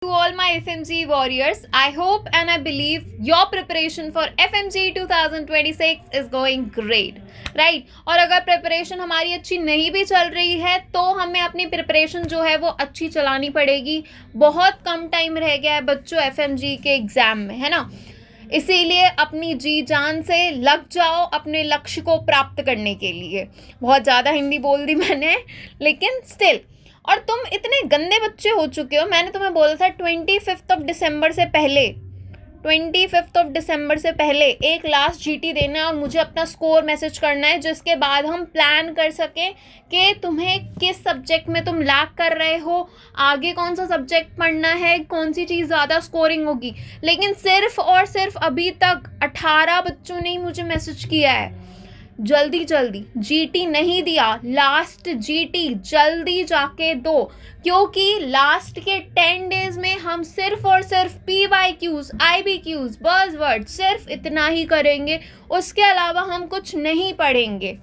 to all my FMG warriors. I hope and I believe your preparation for FMG 2026 is going great. Right और अगर preparation हमारी अच्छी नहीं भी चल रही है तो हमें अपनी प्रिपरेशन जो है वो अच्छी चलानी पड़ेगी. बहुत कम टाइम रह गया है बच्चों FMG के एग्ज़ाम में, है ना. इसीलिए अपनी जी जान से लग जाओ अपने लक्ष्य को प्राप्त करने के लिए. बहुत ज़्यादा हिंदी बोल दी मैंने, लेकिन स्टिल. और तुम इतने गंदे बच्चे हो चुके हो. मैंने तुम्हें बोला था 25 दिसंबर से पहले एक लास्ट GT देना है और मुझे अपना स्कोर मैसेज करना है, जिसके बाद हम प्लान कर सकें कि तुम्हें किस सब्जेक्ट में तुम लैग कर रहे हो, आगे कौन सा सब्जेक्ट पढ़ना है, कौन सी चीज़ ज़्यादा स्कोरिंग होगी. लेकिन सिर्फ और सिर्फ अभी तक 18 बच्चों ने ही मुझे मैसेज किया है. जल्दी GT नहीं दिया, लास्ट GT जल्दी जाके दो, क्योंकि लास्ट के 10 डेज में हम सिर्फ और सिर्फ PYQs, IBQs, बज़वर्ड सिर्फ इतना ही करेंगे. उसके अलावा हम कुछ नहीं पढ़ेंगे.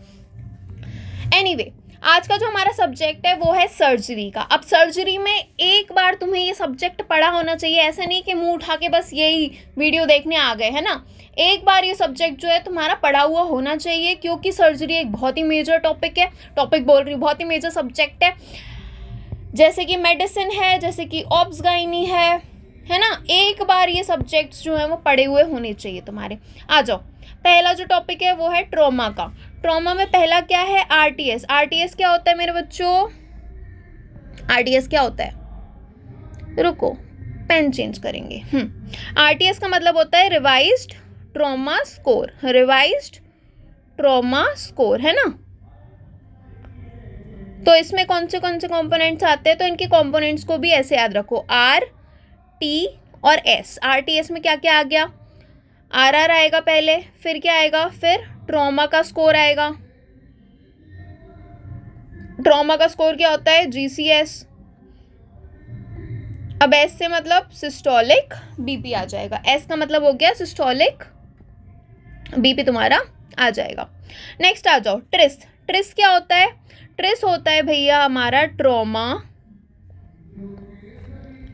एनीवे, आज का जो हमारा सब्जेक्ट है वो है सर्जरी का. अब सर्जरी में एक बार तुम्हें ये सब्जेक्ट पढ़ा होना चाहिए. ऐसा नहीं कि मुंह उठा के बस यही वीडियो देखने आ गए, है ना. एक बार ये सब्जेक्ट जो है तुम्हारा पढ़ा हुआ होना चाहिए, क्योंकि सर्जरी एक बहुत ही मेजर बहुत ही मेजर सब्जेक्ट है. जैसे कि मेडिसिन है, जैसे कि ऑब्स गाइनी है ना. एक बार ये सब्जेक्ट्स जो है वो पढ़े हुए होने चाहिए तुम्हारे. आ जाओ, पहला जो टॉपिक है वो है ट्रॉमा का. ट्रॉमा में पहला क्या है? RTS क्या होता है मेरे बच्चों? RTS क्या होता है? रुको, पेन चेंज करेंगे. RTS का मतलब होता है रिवाइज्ड ट्रॉमा स्कोर, है ना. तो इसमें कौन से कंपोनेंट्स आते हैं? तो इनके कंपोनेंट्स को भी ऐसे याद रखो, R, T और S. RTS में क्या क्या आ गया? RR आएगा पहले, फिर क्या आएगा? फिर ट्रॉमा का स्कोर आएगा. ट्रॉमा का स्कोर क्या होता है? GCS. अब S से मतलब सिस्टोलिक BP आ जाएगा. S का मतलब हो गया सिस्टोलिक BP तुम्हारा आ जाएगा. नेक्स्ट आ जाओ, ट्रिस क्या होता है? ट्रिस होता है भैया हमारा trauma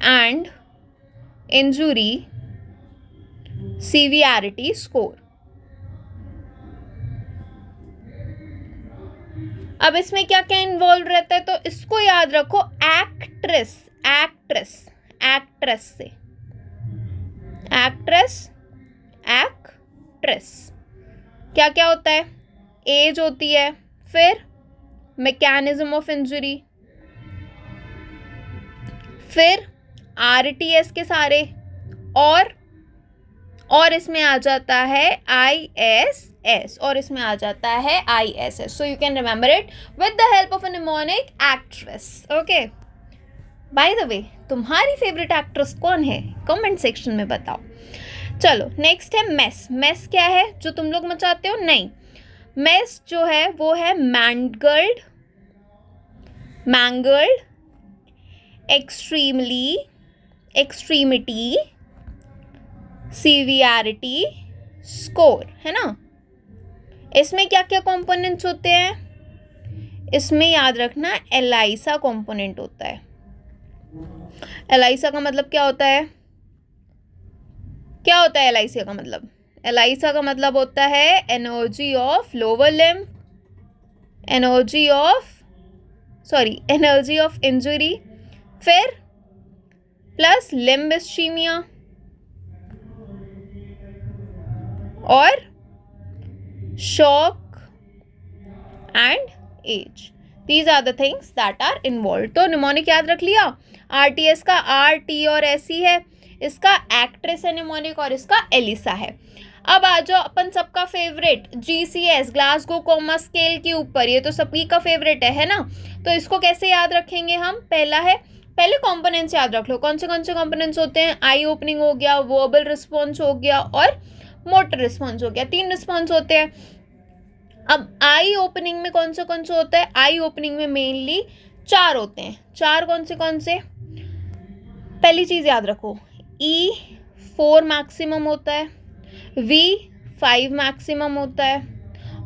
and injury severity score. अब इसमें क्या क्या इन्वॉल्व रहता है? तो इसको याद रखो, एक्ट्रेस क्या क्या होता है? एज होती है, फिर मैकेनिज्म ऑफ इंजरी, फिर RTS के सारे, और इसमें आ जाता है ISS, so you can remember it with the help of a mnemonic actress. Okay, by the way, तुम्हारी फेवरेट एक्ट्रेस कौन है? कमेंट सेक्शन में बताओ. चलो, नेक्स्ट है मेस क्या है जो तुम लोग मचाते हो? नहीं, मेस जो है वो है मैंगल्ड, एक्सट्रीमिटी, सीवियरिटी स्कोर, है ना. इसमें क्या क्या कंपोनेंट्स होते हैं? इसमें याद रखना एलाइसा कंपोनेंट होता है. एलाइसा का मतलब क्या होता है? एलाइसा का मतलब होता है energy of lower limb, energy of injury, फिर प्लस लिम्ब इस्कीमिया और shock and age. These are the things that are involve. तो निमोनिक याद रख लिया. RTS का R, T और S ही है. इसका एक्ट्रेस है निमोनिक और इसका एलिसा है. अब आ जाओ अपन सबका favourite GCS, Glasgow coma scale के ऊपर. ये तो सभी का फेवरेट है ना. तो इसको कैसे याद रखेंगे हम? पहले कंपोनेंट्स याद रख लो. कौन से कंपोनेंट्स होते हैं? आई ओपनिंग हो गया, वर्बल रिस्पॉन्स हो गया और मोटर रिस्पॉन्स हो गया. 3 रिस्पॉन्स होते हैं. अब आई ओपनिंग में कौन से होता है? आई ओपनिंग में मेनली 4 होते हैं. 4 कौन से? पहली चीज़ याद रखो, E4 मैक्सिमम होता है, V5 मैक्सिमम होता है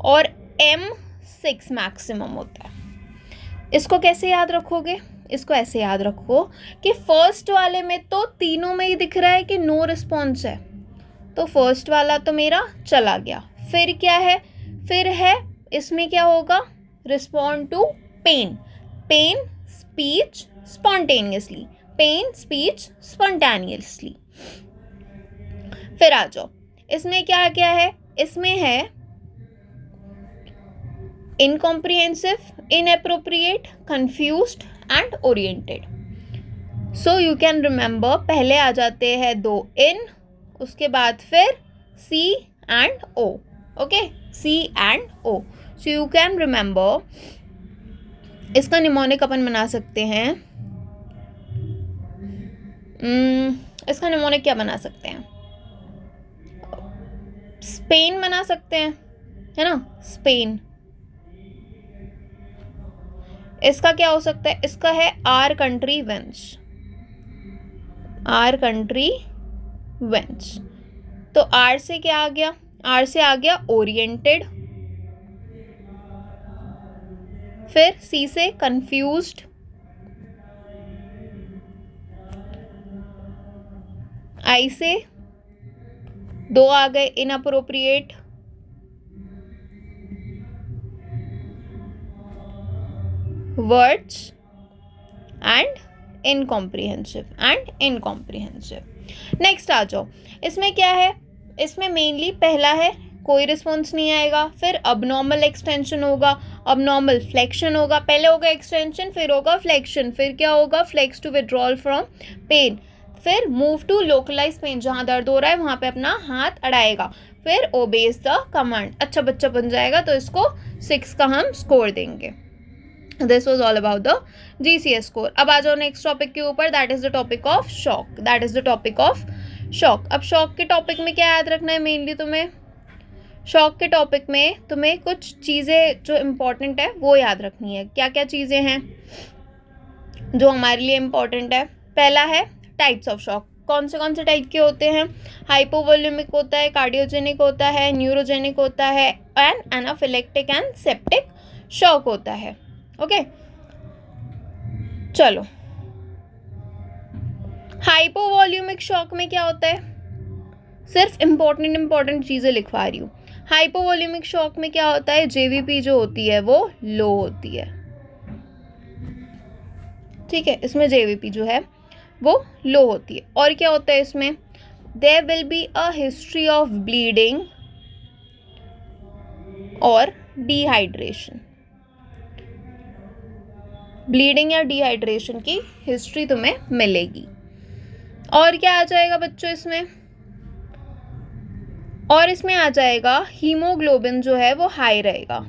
और M6 मैक्सिमम होता है. इसको कैसे याद रखोगे? इसको ऐसे याद रखो कि फर्स्ट वाले में तो तीनों में ही दिख रहा है कि नो रिस्पॉन्स है, तो फर्स्ट वाला तो मेरा चला गया। फिर क्या है, फिर है इसमें क्या होगा, respond to pain, pain speech spontaneously, pain speech spontaneously. फिर आ जाओ, इसमें क्या क्या है, इसमें है incomprehensive, inappropriate, confused and oriented. So you can remember, पहले आ जाते हैं दो इन, उसके बाद फिर C and O, okay, C and O. So you can remember, इसका निमोनिक अपन बना सकते हैं, इसका निमोनिक क्या बना सकते हैं, स्पेन बना सकते हैं, है ना, स्पेन। इसका क्या हो सकता है, इसका है आर कंट्री वेंच, आर कंट्री वेंच। तो आर से क्या आ गया, आर से आ गया ओरिएंटेड, फिर सी से कंफ्यूज्ड, आई से दो आ गए inappropriate, words and incomprehensive, and incomprehensive. Next आ जाओ, इसमें क्या है, इसमें मेनली पहला है कोई रिस्पॉन्स नहीं आएगा, फिर अबनॉर्मल एक्सटेंशन होगा, अबनॉर्मल फ्लेक्शन होगा, पहले होगा एक्सटेंशन फिर होगा फ्लेक्शन, फिर क्या होगा, flex to withdrawal from pain, फिर मूव टू लोकलाइज पेन, जहाँ दर्द हो रहा है वहाँ पे अपना हाथ अड़ाएगा, फिर ओबेज द कमांड, अच्छा बच्चा बन जाएगा, तो इसको 6 का हम स्कोर देंगे। This was all about the GCS score. अब आ जाओ नेक्स्ट टॉपिक के ऊपर, that is the topic of shock, that is the topic of shock. अब शॉक के टॉपिक में क्या याद रखना है मेनली तुम्हें, शॉक के टॉपिक में तुम्हें कुछ चीज़ें जो इम्पोर्टेंट है वो याद रखनी है। क्या क्या चीज़ें हैं जो हमारे लिए इम्पोर्टेंट है, पहला है टाइप्स ऑफ शॉक, कौन से टाइप के होते हैं, हाइपोवोल्यूमिक होता है, कार्डियोजेनिक होता है, न्यूरोजेनिक होता है, and anaphylactic and septic shock होता है, ओके। चलो, हाइपोवॉल्यूमिक शॉक में क्या होता है, सिर्फ इंपॉर्टेंट चीज़ें लिखवा रही हूँ। हाइपोवॉल्यूमिक शॉक में क्या होता है, जेवीपी जो होती है वो लो होती है, ठीक है, इसमें जेवीपी जो है वो लो होती है। और क्या होता है इसमें, there will be a history of bleeding और डिहाइड्रेशन, ब्लीडिंग या डिहाइड्रेशन की हिस्ट्री तुम्हें मिलेगी। और क्या आ जाएगा बच्चों इसमें, और इसमें आ जाएगा हीमोग्लोबिन जो है वो हाई रहेगा,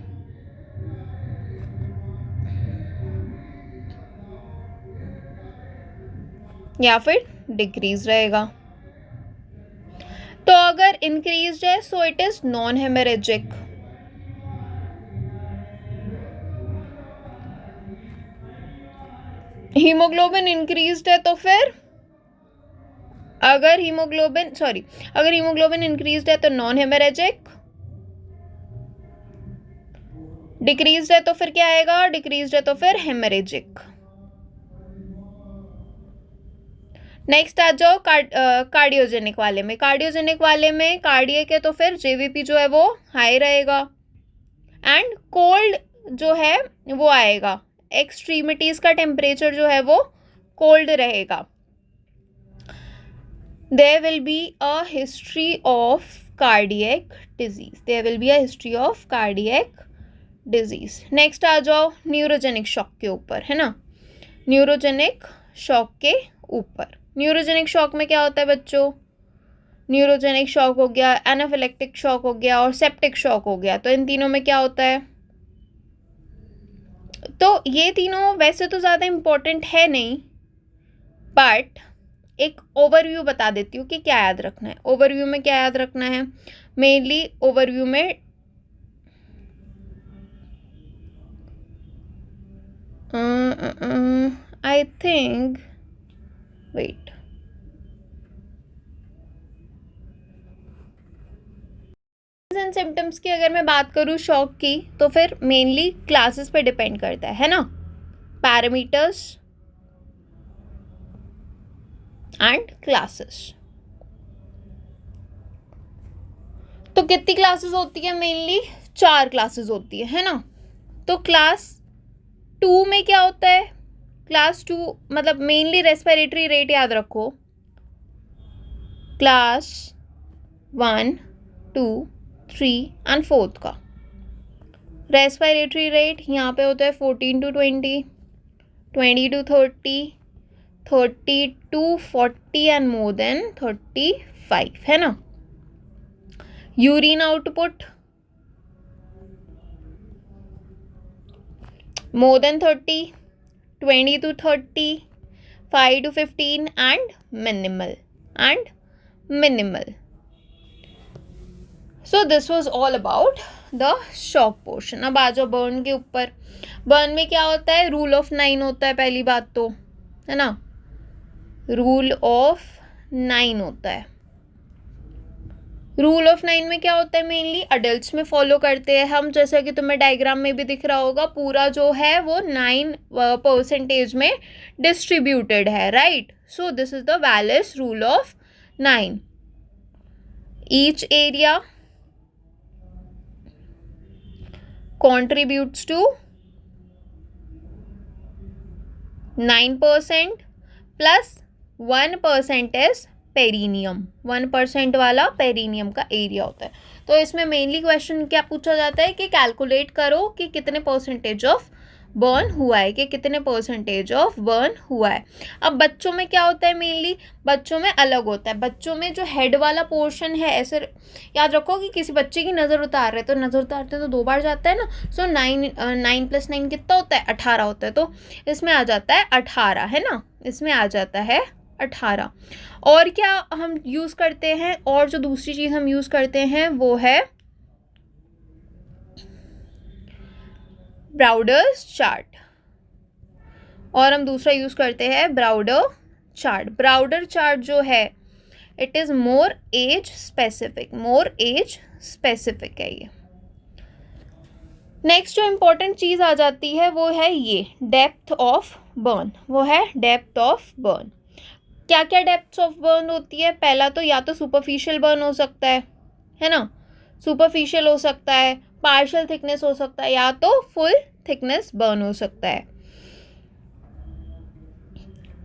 या फिर डिक्रीज रहेगा। तो अगर इंक्रीज है सो it is non haemorrhagic, haemoglobin increased है तो फिर अगर हीमोग्लोबिन इंक्रीज्ड है तो नॉन हेमरेजिक, डिक्रीज्ड है तो फिर क्या आएगा, डिक्रीज्ड है तो फिर हेमरेजिक। नेक्स्ट आ जाओ कार्डियोजेनिक वाले में, कार्डियोजेनिक वाले में कार्डियक है तो फिर जेवीपी जो है वो हाई रहेगा, एंड कोल्ड जो है वो आएगा, एक्सट्रीमिटीज का टेम्परेचर जो है वो कोल्ड रहेगा। There will be a history of cardiac disease. There will be a history of cardiac disease. Next आ जाओ न्यूरोजेनिक शॉक के ऊपर, है ना, न्यूरोजेनिक शॉक के ऊपर। न्यूरोजेनिक शॉक में क्या होता है बच्चों, न्यूरोजेनिक शॉक हो गया, एनाफिलेक्टिक शॉक हो गया और सेप्टिक शॉक हो गया। तो इन तीनों में क्या होता है, तो ये तीनों वैसे तो ज़्यादा इम्पोर्टेंट है नहीं, बट एक ओवरव्यू बता देती हूँ कि क्या याद रखना है। ओवरव्यू में क्या याद रखना है, मेनली ओवरव्यू में I think weight, and symptoms की अगर मैं बात करूँ शॉक की, तो फिर मेनली क्लासेस पे डिपेंड करता है ना, पैरामीटर्स, एंड क्लासेस। तो कितनी क्लासेस होती है? मेनली 4 क्लासेस होती है ना। तो क्लास 2 में क्या होता है? क्लास 2 मतलब मेनली रेस्पिरेटरी रेट याद रखो, क्लास 1, 2, 3 एंड 4 का रेस्पिरेटरी रेट यहाँ पे होता है 14 to 20, 20 to 30, 30 to 40 and more than 35, है ना। Urine output more than 30, 20 to 30, 5 to 15 and minimal. So this was all about the shock portion. अब आ जाओ बर्न के ऊपर। बर्न में क्या होता है? रूल ऑफ 9 होता है पहली बात तो, है ना। रूल ऑफ 9 होता है। रूल ऑफ 9 में क्या होता है? मेनली अडल्ट्स में फॉलो करते हैं हम, जैसे कि तुम्हें डायग्राम में भी दिख रहा होगा, पूरा जो है वो 9% में डिस्ट्रीब्यूटेड है, right. So this is the valleys rule of 9। Each area contributes to 9% plus 1% is perineum. 1% वाला पेरिनियम का एरिया होता है। तो इसमें मेनली क्वेश्चन क्या पूछा जाता है कि कैलकुलेट करो कि कितने परसेंटेज ऑफ बर्न हुआ है, कि कितने परसेंटेज ऑफ बर्न हुआ है। अब बच्चों में क्या होता है? मेनली बच्चों में अलग होता है। बच्चों में जो हेड वाला पोर्शन है, ऐसे याद रखो कि किसी बच्चे की नज़र उतार रहे तो नज़र उतारते तो 2 बार जाता है ना। सो 9 + 9 कितना होता है? 18 होता है। तो इसमें आ जाता है 18, है ना। इसमें आ जाता है 18। और क्या हम यूज़ करते हैं? और जो दूसरी चीज़ हम यूज़ करते हैं वो है ब्राउडर्स चार्ट। और हम दूसरा यूज़ करते हैं ब्राउडर चार्ट। ब्राउडर चार्ट जो है it is more age specific है ये। नेक्स्ट जो इम्पोर्टेंट चीज़ आ जाती है वो है ये डेप्थ ऑफ बर्न। वो है डेप्थ ऑफ बर्न। क्या क्या डेप्थ ऑफ बर्न होती है? पहला तो या तो सुपरफिशियल बर्न हो सकता है ना। सुपरफिशियल हो सकता है, पार्शियल थिकनेस हो सकता है, या तो फुल थिकनेस बर्न हो सकता है।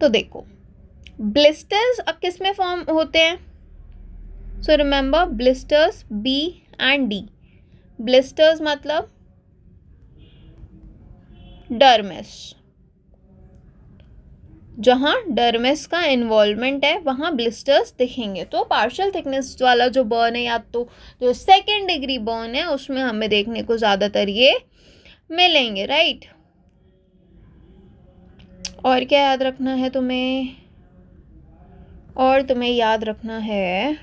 तो देखो ब्लिस्टर्स अब किस में फॉर्म होते हैं? So remember blisters B and D। Blisters मतलब डर्मिस, जहाँ डर्मिस का इन्वॉल्वमेंट है वहाँ ब्लिस्टर्स दिखेंगे। तो पार्शियल थिकनेस वाला जो बर्न है, या तो जो 2nd डिग्री बर्न है, उसमें हमें देखने को ज़्यादातर ये मिलेंगे, राइट। और क्या याद रखना है तुम्हें? और तुम्हें याद रखना है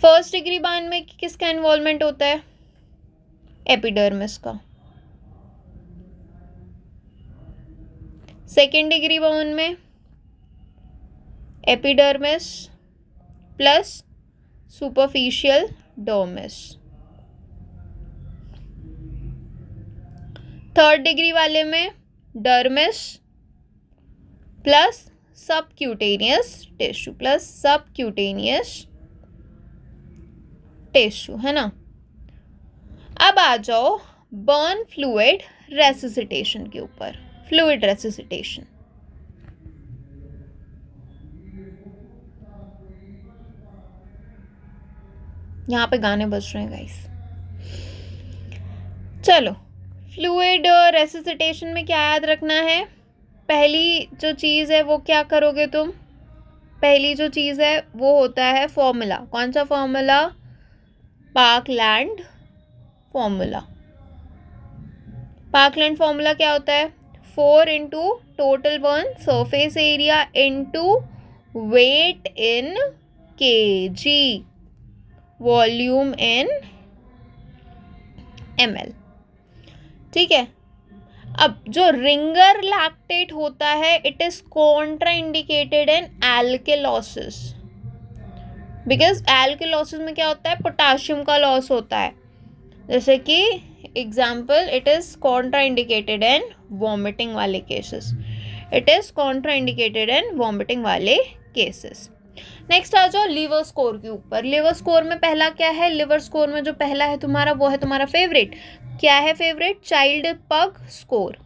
1st डिग्री बर्न में किसका इन्वॉल्वमेंट होता है? एपिडर्मिस का। 2nd डिग्री बर्न में epidermis plus superficial dermis. 3rd degree वाले में डर्मिस प्लस सबक्यूटेनियस टिश्यू, है ना। अब आ जाओ बर्न फ्लूइड रेसिसिटेशन के ऊपर। फ्लूइड रेसिसिटेशन, यहाँ पे गाने बज रहे हैं गाइस। चलो फ्लूइड रेसिसिटेशन में क्या याद रखना है? पहली जो चीज़ है वो क्या करोगे तुम? पहली जो चीज़ है वो होता है फॉर्मूला। कौन सा formula? Parkland formula. Parkland formula क्या होता है? 4 into total burn surface area into weight in kg, volume in ml, ठीक है। अब जो रिंगर लैक्टेट होता है it is contraindicated in alkalosis, because alkalosis में क्या होता है? पोटाशियम का लॉस होता है। जैसे कि example it is contraindicated in vomiting वाले cases, it is contraindicated in vomiting वाले केसेस। नेक्स्ट आ जाओ लीवर स्कोर के ऊपर। लीवर स्कोर में पहला क्या है? लीवर स्कोर में जो पहला है तुम्हारा वो है तुम्हारा फेवरेट। क्या है फेवरेट? चाइल्ड पग स्कोर।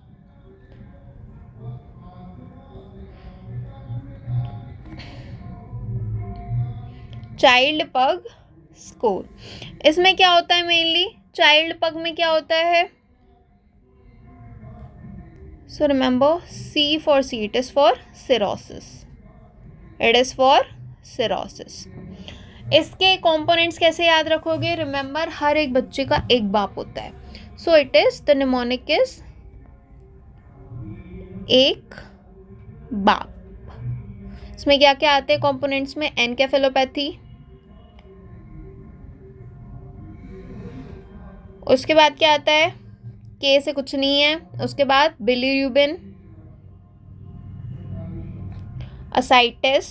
चाइल्ड पग स्कोर, इसमें क्या होता है मेनली? चाइल्ड पग में क्या होता है? So remember, C for C, it is for cirrhosis. It is for cirrhosis. इसके कंपोनेंट्स कैसे याद रखोगे? रिमेंबर, हर एक बच्चे का एक बाप होता है। सो it is the mnemonic is एक बाप। इसमें क्या क्या आते हैं कंपोनेंट्स में? एनकेफेलोपैथी, उसके बाद क्या आता है? के से कुछ नहीं है। उसके बाद bilirubin, ascites,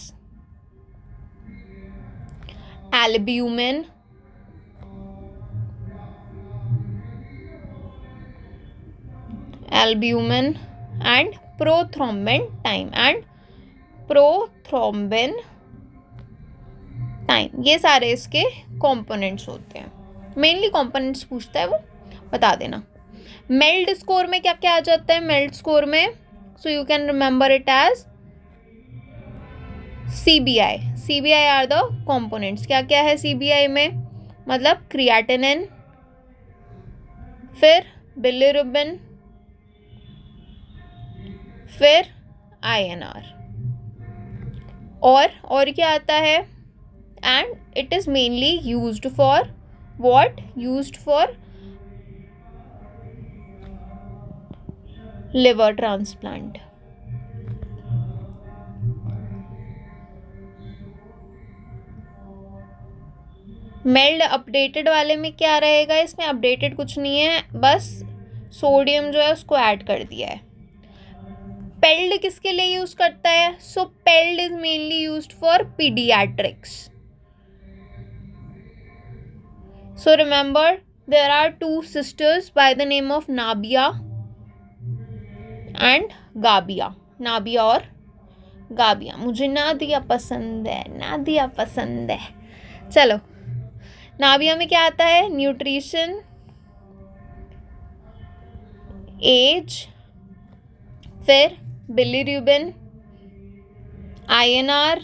albumin, and prothrombin time. ये सारे इसके कंपोनेंट्स होते हैं। मेनली कंपोनेंट्स पूछता है वो, बता देना। मेल्ट स्कोर में क्या क्या आ जाता है? मेल्ट स्कोर में so you can remember it as CBI are the components. क्या क्या है CBI में? मतलब क्रिएटिनिन, फिर बिलिरुबिन, फिर INR, और क्या आता है? And it is mainly used for what? Used for liver transplant. Meld updated वाले में क्या रहेगा? इसमें अपडेटेड कुछ नहीं है, बस सोडियम जो है उसको ऐड कर दिया है। पेल्ड किसके लिए यूज करता है? So PELD is mainly used for paediatrics. So remember, there are 2 sisters by the name of Nabiya and Gabiya. Nabiya और गाबिया। मुझे नादिया पसंद है। चलो, नाबिया में क्या आता है? न्यूट्रिशन, एज, फिर bilirubin, INR,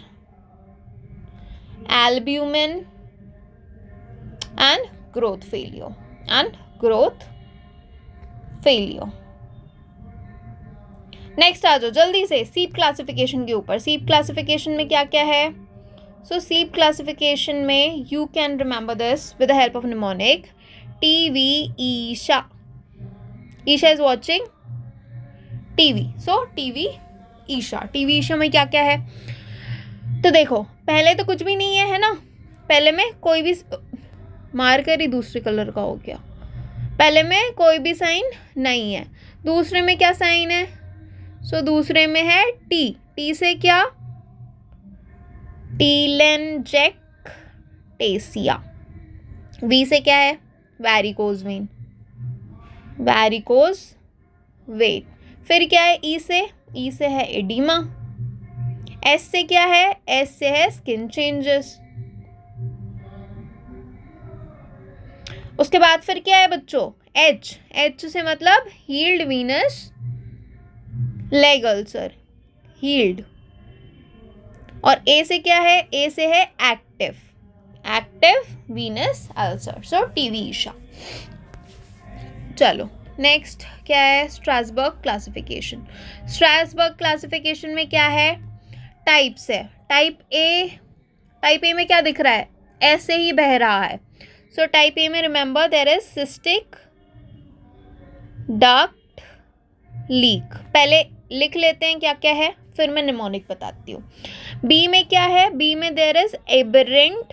albumin and growth failure. Next आ जाओ जल्दी से सीप क्लासिफिकेशन के ऊपर। सीप क्लासिफिकेशन में क्या क्या है? सो सीप क्लासिफिकेशन में you can remember this with the help of mnemonic. TV Isha is watching TV, so TV Isha में क्या क्या है? तो देखो, पहले तो कुछ भी नहीं है ना? पहले में कोई भी मार्कर ही दूसरे कलर का हो गया। पहले में कोई भी साइन नहीं है। दूसरे में क्या साइन है? सो दूसरे में है टी से क्या? टीलेंजेक्टेसिया। वी से क्या है? Varicose vein. फिर क्या है? ई से है एडिमा। एस से क्या है? एस से है स्किन चेंजेस। उसके बाद फिर क्या है बच्चों? एच से मतलब healed venous leg ulcer, healed. और ए से क्या है? ए से है active venous ulcer, so TV Isha. चलो नेक्स्ट क्या है? स्ट्रासबर्ग क्लासिफिकेशन में क्या है? टाइप्स है। टाइप ए में क्या दिख रहा है? ऐसे ही बह रहा है। सो टाइप ए में remember there is cystic duct leak. पहले लिख लेते हैं क्या क्या है, फिर मैं निमोनिक बताती हूँ। बी में क्या है? बी में there is aberrant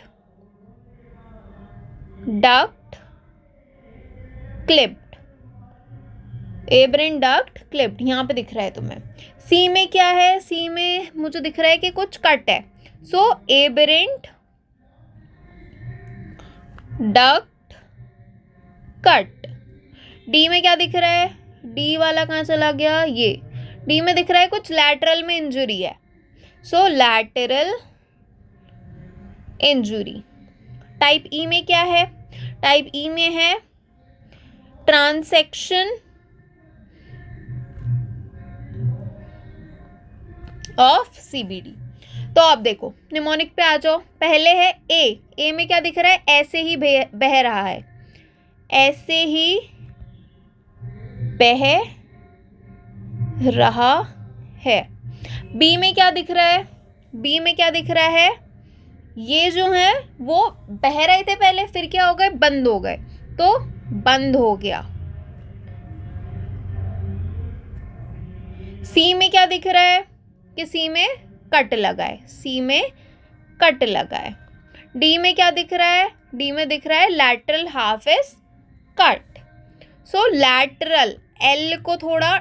duct clipped. यहाँ पे दिख रहा है तुम्हें। सी में क्या है? सी में मुझे दिख रहा है कि कुछ कट है, सो एबरेंट डक्ट कट। डी में क्या दिख रहा है? डी वाला कहाँ चला गया? ये डी में दिख रहा है कुछ लैटरल में इंजुरी है, सो लैटरल इंजुरी। टाइप ई में क्या है? टाइप ई में है ट्रांसेक्शन ऑफ सीबीडी। तो आप देखो निमोनिक पे आ जाओ। पहले है ए में क्या दिख रहा है? ऐसे ही बह रहा है, ऐसे ही बह रहा है। बी में क्या दिख रहा है? बी में क्या दिख रहा है? ये जो है वो बह रहे थे पहले, फिर क्या हो गए? बंद हो गए, तो बंद हो गया। सी में क्या दिख रहा है? कि सी में कट लगा है, सी में कट लगा है। डी में क्या दिख रहा है? डी में दिख रहा है lateral half is cut. So lateral, L को थोड़ा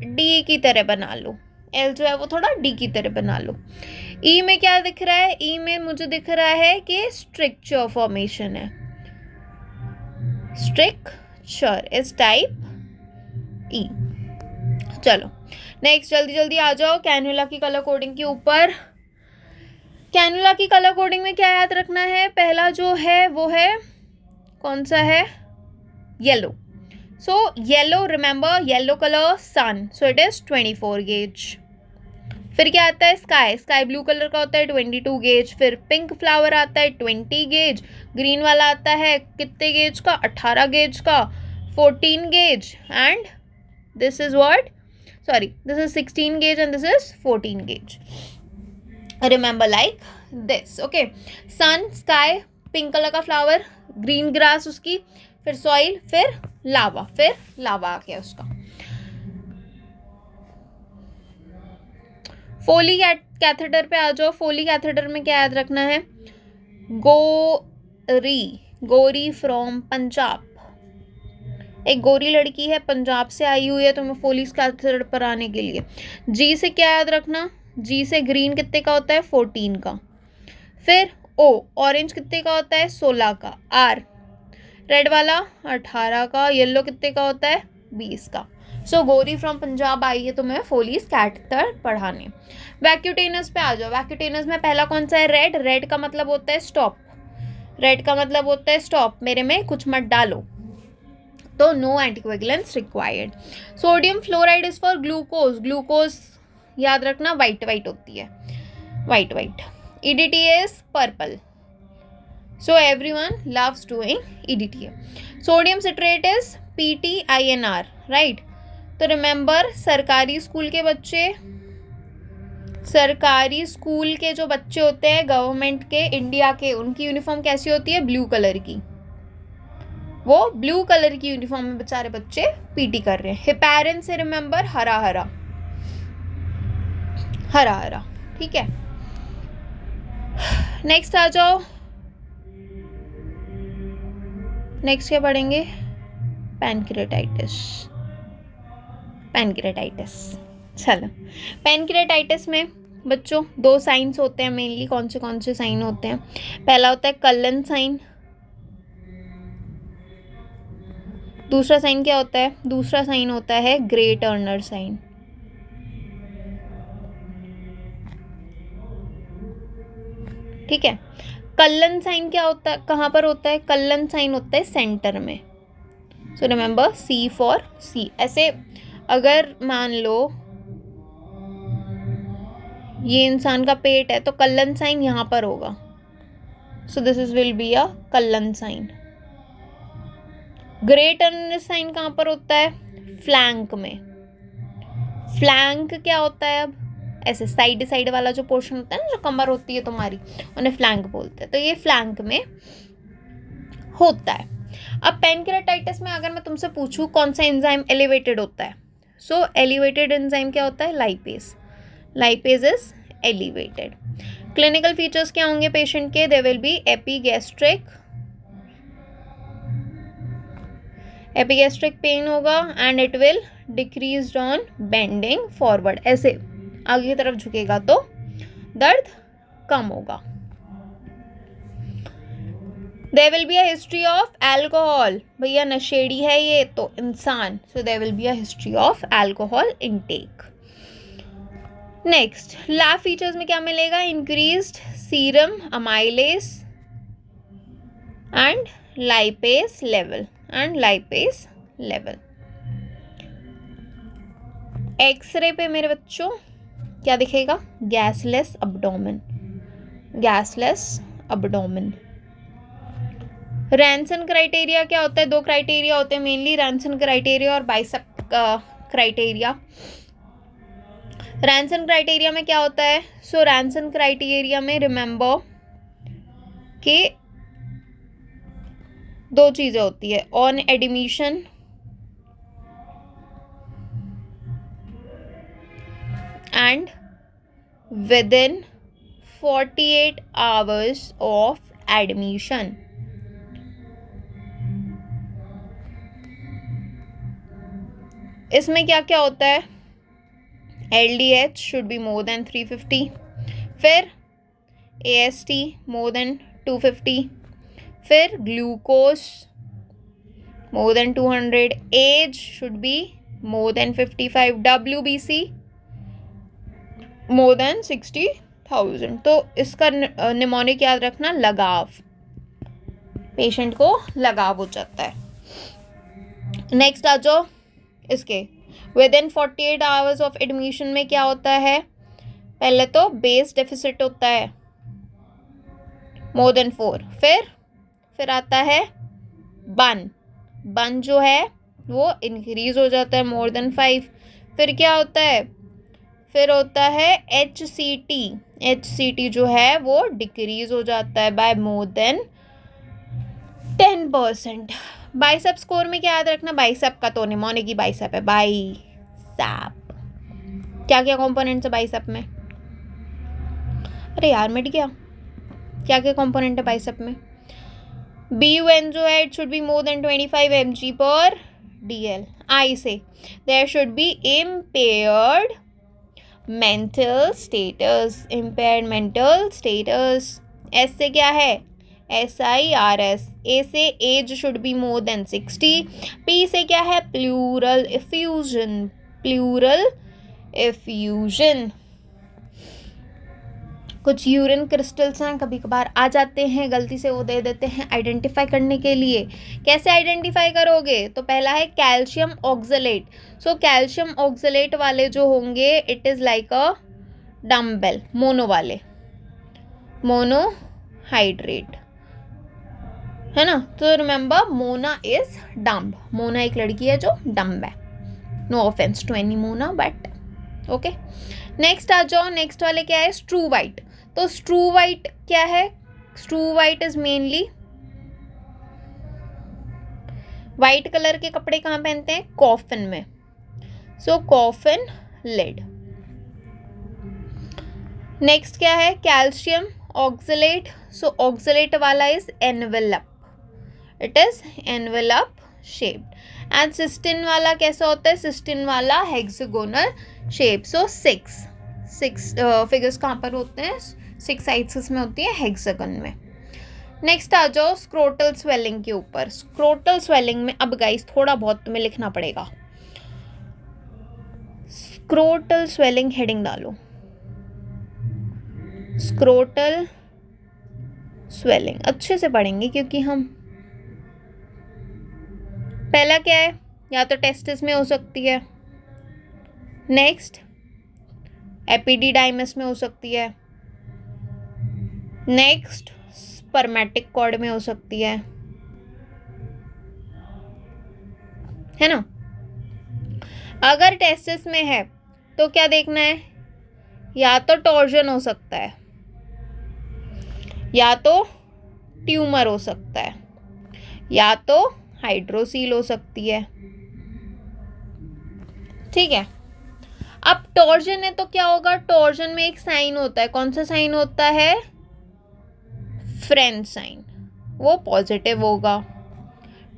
डी की तरह बना लो, एल जो है वो थोड़ा डी की तरह बना लो। ई में क्या दिख रहा है? ई में मुझे दिख रहा है कि स्ट्रिक्चर फॉर्मेशन है, स्ट्रिक्चर इज टाइप ई। चलो नेक्स्ट, जल्दी जल्दी आ जाओ कैनुला की कलर कोडिंग के ऊपर। कैनुला की कलर कोडिंग में क्या याद रखना है? पहला जो है वो है कौन सा है? Yellow. So yellow, remember yellow colour son, so it is 24 gauge. फिर क्या आता है? स्काई, स्काई ब्लू कलर का होता है 22 गेज। फिर पिंक फ्लावर आता है 20 गेज। ग्रीन वाला आता है कितने गेज का? 18 गेज का, 14 gauge. And this is what? Sorry, this is 16 gauge and this is 14 gauge. Remember like this, okay? Sun, sky, pink color का flower, green grass उसकी, फिर soil, फिर lava आ गया उसका। फोली कैथेटर पे आ जाओ। फोली कैथेटर में क्या याद रखना है? गोरी फ्रॉम पंजाब। एक गोरी लड़की है, पंजाब से आई हुई है तुम्हें फोली कैथेटर पर आने के लिए। जी से क्या याद रखना? जी से ग्रीन कितने का होता है? 14 का। फिर ओ, ऑरेंज कितने का होता है? 16 का। आर, रेड वाला 18 का। येलो कितने का होता है? 20 का। सो गोरी फ्रॉम पंजाब आई है तुम्हें फोलीज कैथेटर पढ़ाने। वैक्यूटेनस पे आ जाओ। वैक्यूटेनस में पहला कौन सा है? रेड। रेड का मतलब होता है स्टॉप, रेड का मतलब होता है स्टॉप, मेरे में कुछ मत डालो, तो no anticoagulants required. Sodium fluoride is for glucose. Glucose याद रखना वाइट वाइट होती है, white white. EDTA is purple, so everyone loves doing EDTA. Sodium citrate is PTINR, right. तो रिमेंबर सरकारी स्कूल के बच्चे, सरकारी स्कूल के जो बच्चे होते हैं गवर्नमेंट के इंडिया के, उनकी यूनिफॉर्म कैसी होती है? ब्लू कलर की। वो ब्लू कलर की यूनिफॉर्म में बेचारे बच्चे पीटी कर रहे हैं। हिपैरिन से रिमेंबर हरा हरा, हरा हरा, ठीक है। नेक्स्ट आ जाओ। नेक्स्ट क्या पढ़ेंगे? पैनक्रेटाइटिस। पैनक्रेटाइटिस, चलो। पैनक्रेटाइटिस में बच्चों 2 साइंस होते हैं मेनली। कौन से साइन होते हैं? पहला होता है कलन साइन। दूसरा साइन क्या होता है? दूसरा साइन होता है ग्रे टर्नर साइन। ठीक है। कलन साइन क्या होता है? कहाँ पर होता है? कलन साइन होता है सेंटर में। So remember C for C। ऐसे अगर मान लो ये इंसान का पेट है तो कलन साइन यहाँ पर होगा, so this is will be a Cullen sign. Grey Turner sign कहाँ पर होता है? फ्लैंक में। फ्लैंक क्या होता है? अब ऐसे साइड वाला जो पोर्शन होता है ना, जो कमर होती है तुम्हारी, उन्हें फ्लैंक बोलते हैं। तो ये फ्लैंक में होता है। अब पैनक्रेटाइटिस में अगर मैं तुमसे पूछूं कौन सा एंजाइम एलिवेटेड होता है, सो एलिवेटेड एंजाइम क्या होता है? Lipase. Lipase is elevated. Clinical features क्या होंगे पेशेंट के? They will be epigastric pain होगा and it will decrease on bending forward. ऐसे आगे की तरफ झुकेगा तो दर्द कम होगा। There will be a history of alcohol. भैया नशेड़ी है ये तो इंसान, so there will be a history of alcohol intake. Next lab features में क्या मिलेगा? Increased serum amylase and lipase level x ray पे मेरे बच्चों क्या दिखेगा? गैसलेस अब्डोमेन। रैनसन क्राइटेरिया क्या होता है? 2 क्राइटेरिया होते हैं मेनली, रैनसन क्राइटेरिया और बाइसेप क्राइटेरिया। रैनसन क्राइटेरिया में क्या होता है? सो रैनसन क्राइटेरिया में रिमेंबर कि 2 चीज़ें होती है, on admission and within 48 hours of admission. इसमें क्या क्या होता है? LDH should be more than 350, फिर AST more than 250, फिर ग्लूकोज more than 200, age should be more than 55, WBC more than 60,000। तो इसका निमोनिक याद रखना, लगाव, पेशेंट को लगाव हो जाता है। नेक्स्ट आ जाओ इसके with in 48 hours of admission में क्या होता है? पहले तो बेस डेफिसिट होता है मोर देन 4, फिर आता है बन जो है वो इंक्रीज हो जाता है मोर देन 5, फिर क्या होता है? फिर होता है HCT जो है वो डिक्रीज हो जाता है by more than 10%। BISAP score में क्या याद रखना? बाइसेप का तो निमोनिक की बाइसेप है, बाइसेप। क्या क्या कंपोनेंट्स है बाइसेप में? अरे यार मिट गया, क्या क्या कंपोनेंट है बाइसेप में? BUN जो है it should be more than 25 mg/dl। I से there should be impaired mental status। S से क्या है? SIRS। A से age should be more than 60। P से क्या है? Pleural effusion. कुछ यूरिन क्रिस्टल्स हैं, कभी कभार आ जाते हैं, गलती से वो दे देते हैं आइडेंटिफाई करने के लिए। कैसे आइडेंटिफाई करोगे? तो पहला है calcium oxalate. So calcium oxalate वाले जो होंगे it is like a dumbbell, mono वाले, मोनोहाइड्रेट है ना। तो remember Mona is dumb. Mona एक लड़की है जो डम्ब है। No offence to any Mona but okay. Next आ जाओ, नेक्स्ट वाले क्या है? Struvite. तो स्ट्रू वाइट क्या है? Struvite is mainly white colour के कपड़े कहाँ पहनते हैं? कॉफिन में। सो कॉफिन लिड। नेक्स्ट क्या है? Calcium oxalate. सो ऑक्सलेट वाला is envelope, it is envelope shaped. And cystine वाला कैसा होता है? सिस्टिन वाला हेक्सागोनल शेप। सो 6 फिगर्स कहाँ पर होते हैं? 6 साइड्स में होती है हेक्सागन में। नेक्स्ट आ जाओ स्क्रोटल स्वेलिंग के ऊपर। स्क्रोटल स्वेलिंग में अब गाइस थोड़ा बहुत तुम्हें लिखना पड़ेगा। स्क्रोटल स्वेलिंग हेडिंग डालो, स्क्रोटल स्वेलिंग अच्छे से पढ़ेंगे क्योंकि हम पहला क्या है? या तो टेस्टिस में हो सकती है, नेक्स्ट एपिडिडाइमस में हो सकती है, नेक्स्ट स्पर्मेटिक कॉर्ड में हो सकती है ना। अगर टेस्टिस में है तो क्या देखना है? या तो टॉर्जन हो सकता है, या तो ट्यूमर हो सकता है, या तो हाइड्रोसील हो सकती है। ठीक है। अब टॉर्जन है तो क्या होगा? टॉर्जन में एक साइन होता है, कौन सा साइन होता है? फ्रेंच साइन, वो पॉजिटिव होगा।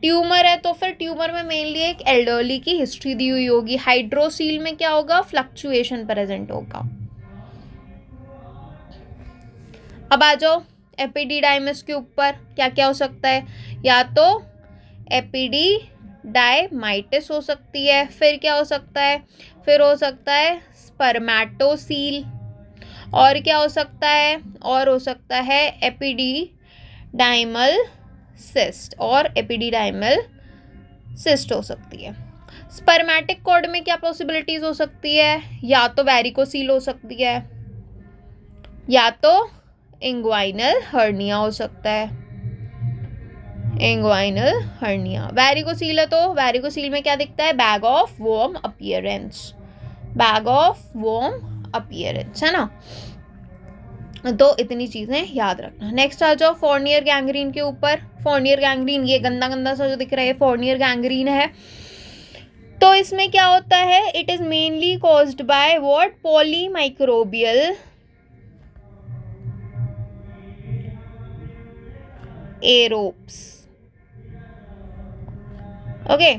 ट्यूमर है तो फिर ट्यूमर में मेनली एक एल्डरली की हिस्ट्री दी हुई होगी। हाइड्रोसील में क्या होगा? फ्लक्चुएशन प्रेजेंट होगा। अब आ जाओ एपिडिडाइमस के ऊपर क्या क्या हो सकता है? या तो एपिडिडाइमिस डायमाइटिस हो सकती है। फिर क्या हो सकता है? फिर हो सकता है स्पर्मेटोसील। और क्या हो सकता है? और हो सकता है एपिडिडाइमल सिस्ट, और एपिडिडाइमल सिस्ट हो सकती है। स्पर्मेटिक कॉर्ड में क्या पॉसिबिलिटीज हो सकती है? या तो वैरिकोसील हो सकती है, या तो इंग्वाइनल हर्निया हो सकता है। Inguinal hernia. वैरिकोसील है तो वैरिकोसील में क्या दिखता है? Bag of worm appearance. Bag of worm appearance, है ना। तो इतनी चीजें याद रखना। नेक्स्ट आ जाओ फोर्नियर गैंग्रीन के ऊपर। फोर्नियर गैंग्रीन, ये गंदा गंदा सा जो दिख रहा है फोर्नियर गैंग्रीन है। तो इसमें क्या होता है? It is mainly caused by what? Polymicrobial aerobes. Okay,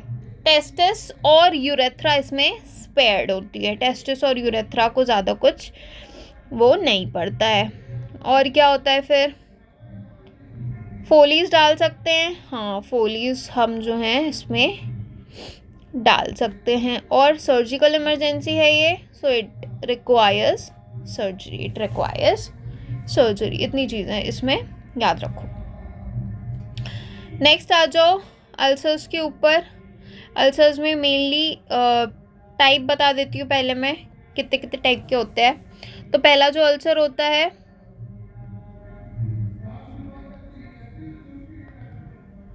testis और यूरेथ्रा इसमें स्पेयर्ड होती है। टेस्टिस और यूरेथ्रा को ज़्यादा कुछ वो नहीं पड़ता है। और क्या होता है फिर? फोलीज डाल सकते हैं, हाँ फोलीज हम जो हैं इसमें डाल सकते हैं। और सर्जिकल इमरजेंसी है ये, so it requires surgery, it requires surgery. इतनी चीज़ें इसमें याद रखो। नेक्स्ट आ जाओ अल्सर्स के ऊपर। अल्सर्स में मेनली टाइप बता देती हूँ पहले मैं, कितने कितने टाइप के होते हैं। तो पहला जो अल्सर होता है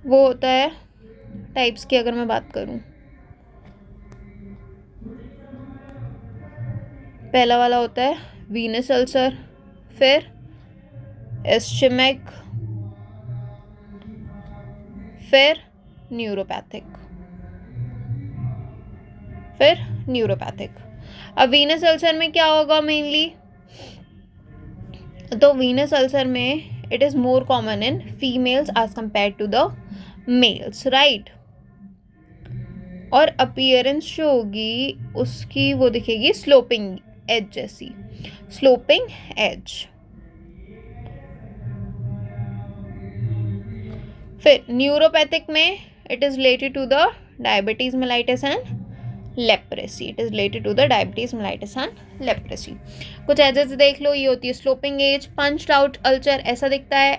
वो होता है, टाइप्स की अगर मैं बात करूँ, पहला वाला होता है वीनस अल्सर, फिर इस्चेमिक, फिर न्यूरोपैथिक, फिर न्यूरोपैथिक। अब वीनस अल्सर में क्या होगा मेनली? तो वीनस अल्सर में it is more common in females as compared to the males, right. और अपीयरेंस जो होगी उसकी वो दिखेगी स्लोपिंग एज जैसी, स्लोपिंग एज। फिर न्यूरोपैथिक में it is related to the diabetes mellitus and leprosy. It is related to the diabetes mellitus and leprosy. कुछ एजेस देख लो, ये होती है sloping edge, punched out ulcer ऐसा दिखता है,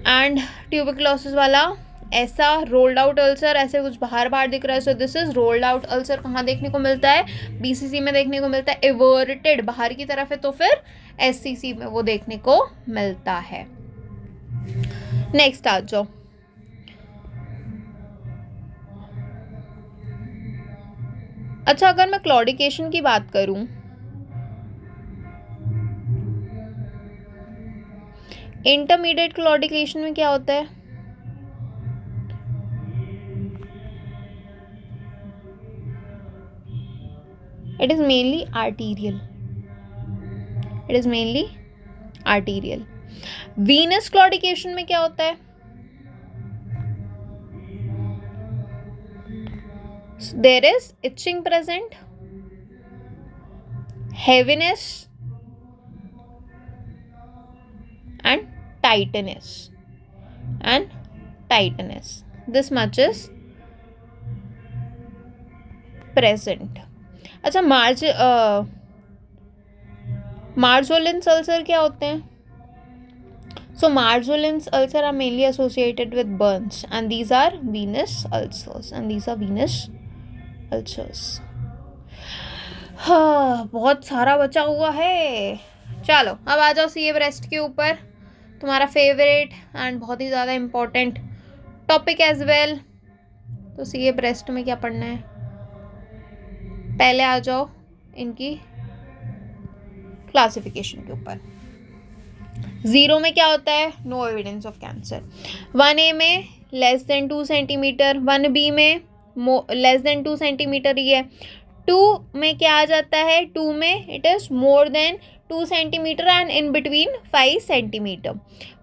एंड ट्यूबरकुलोसिस वाला ऐसा, रोल्ड आउट अल्सर ऐसे कुछ बाहर बाहर दिख रहा है। So this is rolled out ulcer. कहाँ देखने को मिलता है? बीसीसी में देखने को मिलता है। एवर्टेड बाहर की तरफ है तो फिर एससीसी में वो देखने को मिलता है। नेक्स्ट आ जाओ, अच्छा अगर मैं क्लॉडिकेशन की बात करूं, इंटरमीडिएट क्लॉडिकेशन में क्या होता है? It is mainly arterial, it is mainly arterial. Venous claudication में क्या होता है? There is itching present, heaviness and tightness, this much is present. अच्छा मार्जोलिन्स अल्सर क्या होते हैं? So Marjolins ulcer are mainly associated with burns, and these are venous ulcers, हाँ, बहुत सारा बचा हुआ है। चलो अब आ जाओ सीए ब्रेस्ट के ऊपर, तुम्हारा फेवरेट एंड बहुत ही ज़्यादा इम्पोर्टेंट टॉपिक एज वेल। तो सीए ब्रेस्ट में क्या पढ़ना है? पहले आ जाओ इनकी क्लासिफिकेशन के ऊपर। 0 में क्या होता है? No evidence of cancer. 1A में लेस देन 2 सेंटीमीटर, 1B में लेस देन 2 सेंटीमीटर ही है। 2 में क्या आ जाता है? 2 में it is more than 2 centimetre and in between 5 centimetre.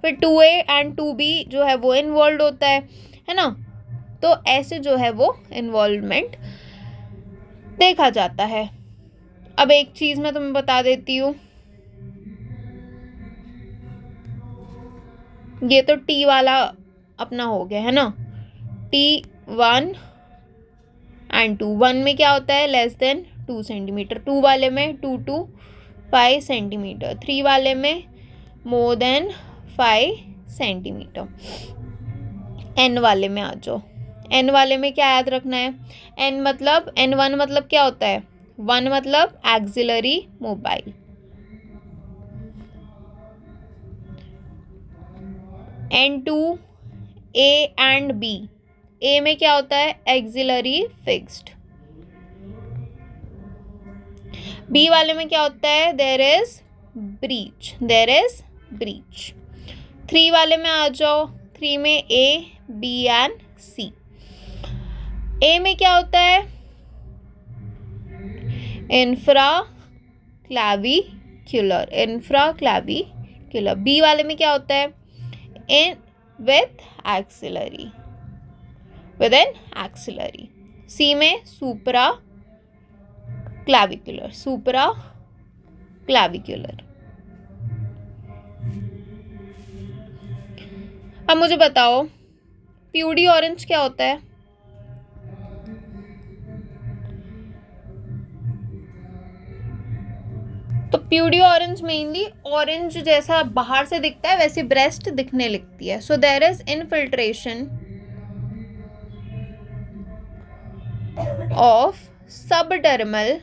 फिर 2A एंड 2B जो है वो इन्वॉल्व होता है ना। तो ऐसे जो है वो इन्वॉल्वमेंट देखा जाता है। अब एक चीज मैं तुम्हें बता देती हूँ, ये तो टी वाला अपना हो गया है ना, टी 1 एंड 2। 1 में क्या होता है, लेस देन 2 सेंटीमीटर। 2 वाले में 2 to 5 सेंटीमीटर। 3 वाले में मोर देन 5 सेंटीमीटर। n वाले में आ जाओ। n वाले में क्या याद रखना है, n मतलब n1 मतलब क्या होता है, 1 मतलब axillary mobile. n2 a and b। a में क्या होता है, एक्सिलरी फिक्स्ड। b वाले में क्या होता है, there is breach, there is breach. 3 वाले में आ जाओ। 3 में a b and c। a में क्या होता है, infraclavicular, infraclavicular. B वाले में क्या होता है, in with axillary, with an axillary. C में सुपरा क्लैविक्युलर, सुपरा क्लैविक्युलर। अब मुझे बताओ प्यूडी ऑरेंज क्या होता है। तो प्यूडी ऑरेंज मेनली ऑरेंज जैसा बाहर से दिखता है, वैसे ब्रेस्ट दिखने लगती है। So there is infiltration of subdermal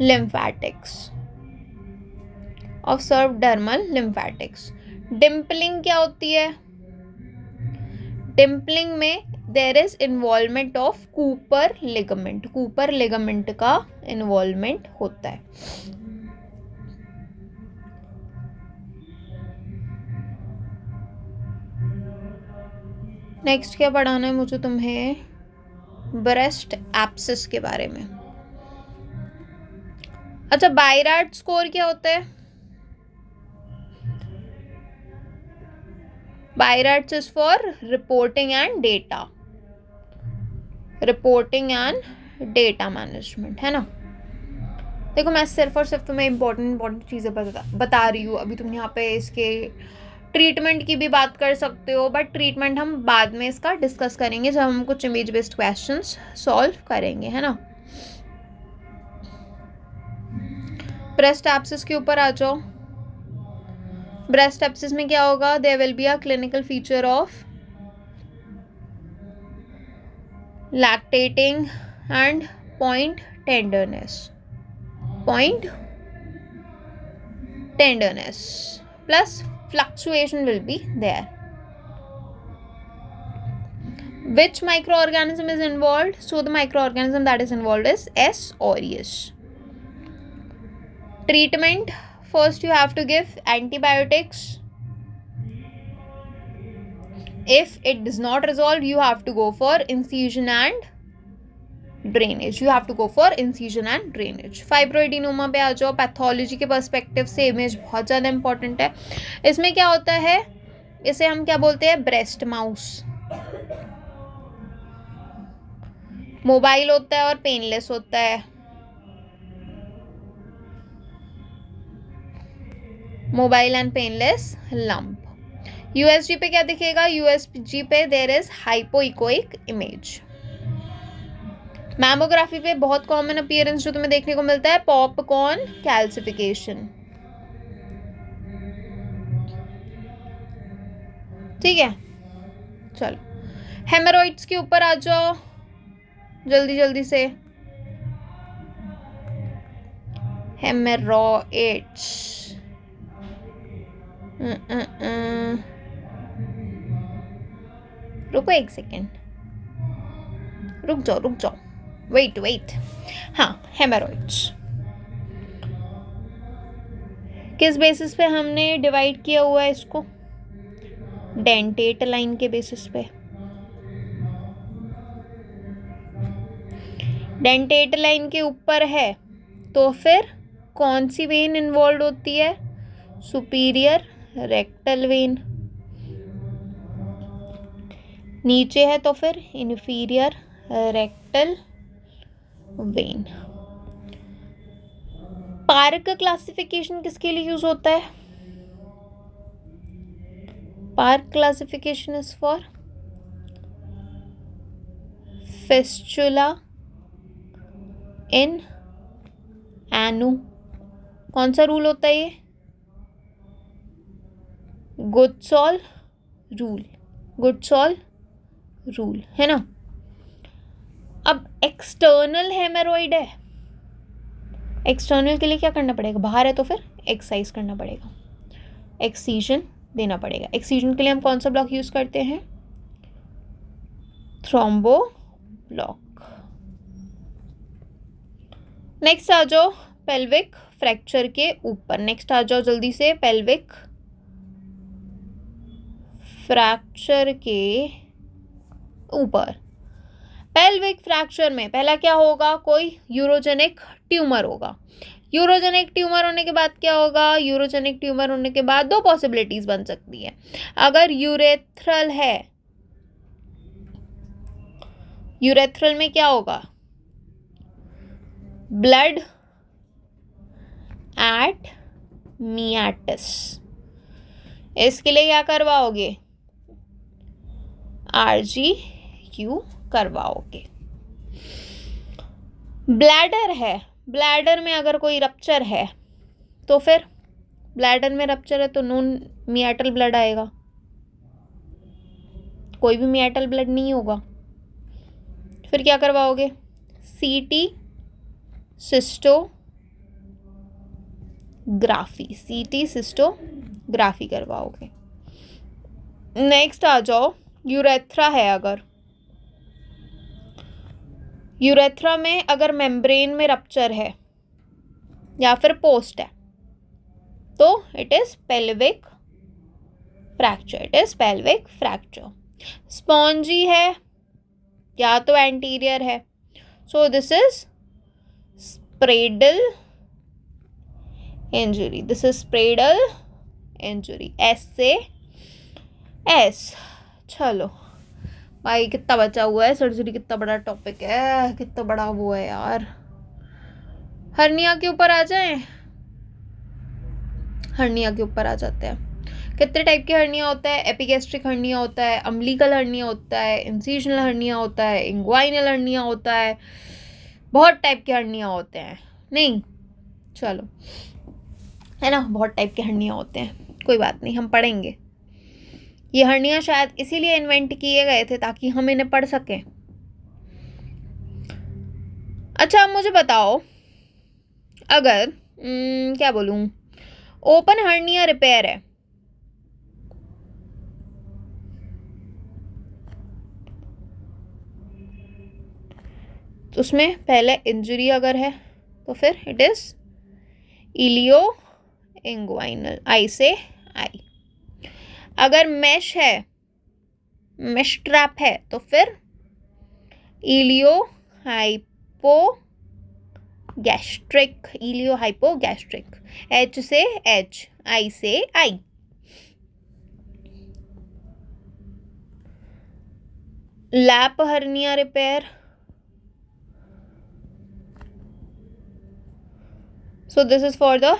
lymphatics, of subdermal lymphatics. Dimpling क्या होती है, डिम्पलिंग में there is involvement of Cooper ligament, Cooper ligament का इन्वॉल्वमेंट होता है। नेक्स्ट क्या पढ़ाना है मुझे तुम्हें, ब्रेस्ट एब्सिस के बारे में। अच्छा, बायराट स्कोर क्या होता है, BIRADS is for reporting and data, reporting and data management, है ना। देखो मैं सिर्फ और सिर्फ तुम्हें इंपॉर्टेंट चीज़ें बता रही हूँ। अभी तुम यहाँ पे इसके ट्रीटमेंट की भी बात कर सकते हो, बट ट्रीटमेंट हम बाद में इसका डिस्कस करेंगे जब हम कुछ इमेज बेस्ड क्वेश्चंस सॉल्व करेंगे, है ना। ब्रेस्ट एब्सिस के ऊपर आ जाओ। ब्रेस्ट एब्सिस में क्या होगा, there will be a clinical feature of lactating and point tenderness, point tenderness plus fluctuation will be there. Which microorganism is involved? So the microorganism that is involved is S. aureus. Treatment, first you have to give antibiotics. If it does not resolve, you have to go for incision and drainage, you have to go for incision and drainage. Fibroadenoma पे आ जाओ। Pathology के perspective से image बहुत ज़्यादा important है। इसमें क्या होता है, इसे हम क्या बोलते हैं, ब्रेस्ट माउस। मोबाइल होता है और पेनलेस होता है। Mobile and painless lump. USG पे क्या दिखेगा, यूएसजी पे there is hypoechoic image. Mammography पे बहुत कॉमन अपीयरेंस जो तुम्हें देखने को मिलता है, पॉपकॉर्न कैल्सिफिकेशन, ठीक है। चलो हेमरोइड्स के ऊपर आ जाओ जल्दी जल्दी से। हेमरोइड्स, रुको एक सेकेंड, रुक जाओ, वेट। हाँ, हेमरोइड्स किस बेसिस पे हमने डिवाइड किया हुआ है इसको, डेंटेट लाइन के बेसिस पे। डेंटेट लाइन के ऊपर है तो फिर कौन सी वेन इन्वॉल्व होती है, सुपीरियर रेक्टल वेन। नीचे है तो फिर inferior rectal vein. Park classification किसके लिए यूज होता है, Park classification is for fistula in anu. कौन सा रूल होता है ये? गुडसॉल रूल, गुडसॉल रूल है ना. अब एक्सटर्नल हेमरोइड है, एक्सटर्नल के लिए क्या करना पड़ेगा? बाहर है तो फिर एक्साइज करना पड़ेगा, एक्सीजन देना पड़ेगा. एक्सीजन के लिए हम कौन सा ब्लॉक यूज करते हैं? Thrombo block. नेक्स्ट आ जाओ पेल्विक फ्रैक्चर के ऊपर. नेक्स्ट आ जाओ जल्दी से पेल्विक फ्रैक्चर के ऊपर. पेल्विक फ्रैक्चर में पहला क्या होगा? कोई यूरोजेनिक ट्यूमर होगा. यूरोजेनिक ट्यूमर होने के बाद क्या होगा? यूरोजेनिक ट्यूमर होने के बाद दो पॉसिबिलिटीज बन सकती है. अगर यूरेथ्रल है, यूरेथ्रल में क्या होगा? Blood at meatus. इसके लिए क्या करवाओगे? RGQ करवाओगे. ब्लैडर है, ब्लैडर में अगर कोई रप्चर है तो फिर ब्लैडर में रप्चर है तो नॉन मियाटल ब्लड आएगा, कोई भी मियाटल ब्लड नहीं होगा. फिर क्या करवाओगे? CT सिस्टोग्राफी, CT सिस्टोग्राफी करवाओगे. नेक्स्ट आ जाओ यूरेथ्रा है. अगर यूरेथ्रा में अगर मेम्ब्रेन में रप्चर है या फिर पोस्ट है तो it is pelvic fracture, it is pelvic fracture. Spongy है या तो एंटीरियर है, so this is straddle injury. This is straddle injury. S. चलो भाई कितना बचा हुआ है. सर्जरी कितना बड़ा टॉपिक है, कितना बड़ा वो है यार. हर्निया के ऊपर आ जाए. हर्निया के ऊपर आ जाते हैं. कितने टाइप के हर्निया होता है? एपिगैस्ट्रिक हर्निया होता है, अम्बिलिकल हर्निया होता है, इंसिजनल हर्निया होता है, इंग्वाइनल हर्निया होता है. बहुत टाइप के हर्निया होते हैं. नहीं चलो है ना, बहुत टाइप के हर्निया होते हैं. कोई बात नहीं, हम पढ़ेंगे. ये हर्निया शायद इसीलिए इन्वेंट किए गए थे ताकि हम इन्हें पढ़ सकें. अच्छा अब मुझे बताओ, अगर क्या बोलूं, ओपन हर्निया रिपेयर है तो उसमें पहले इंजरी अगर है तो फिर इट इज इलियो इंग्वाइनल, आई से आई. अगर मेश है, मेश ट्रैप है तो फिर iliohypogastric, iliohypogastric. H से H, I से I. Lap hernia repair, so this is for the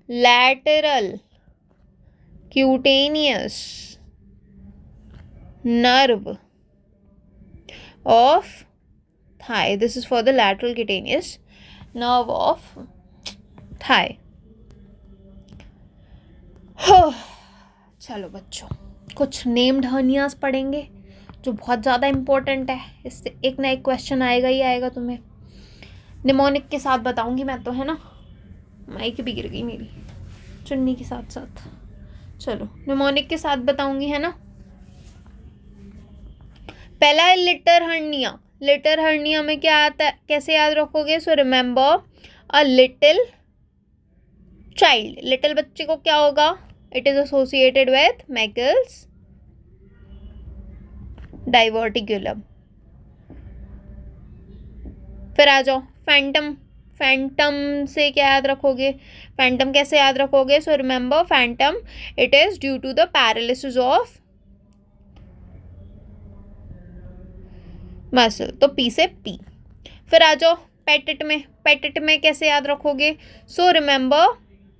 lateral cutaneous nerve of thigh. This is for the lateral cutaneous nerve of thigh. चलो बच्चों, कुछ named hernias पढ़ेंगे जो बहुत ज़्यादा important है. इससे एक ना एक क्वेश्चन आएगा ही आएगा तुम्हें. निमोनिक के साथ बताऊंगी मैं तो, है ना. माइक भी गिर गई मेरी चुन्नी के साथ साथ. चलो निमोनिक के साथ बताऊंगी, है ना. पहला है लिटर हर्निया. लिटर हर्निया में क्या आता है, कैसे याद रखोगे? So remember a little child. Little बच्चे को क्या होगा? It is associated with Meckel's diverticulum. फिर आ जाओ फैंटम. फैंटम से क्या याद रखोगे? फैंटम कैसे याद रखोगे? So remember phantom, it is due to the paralysis of muscle. तो P से P. फिर आ जाओ पेटिट में. पेटिट में कैसे याद रखोगे? सो रिमेंबर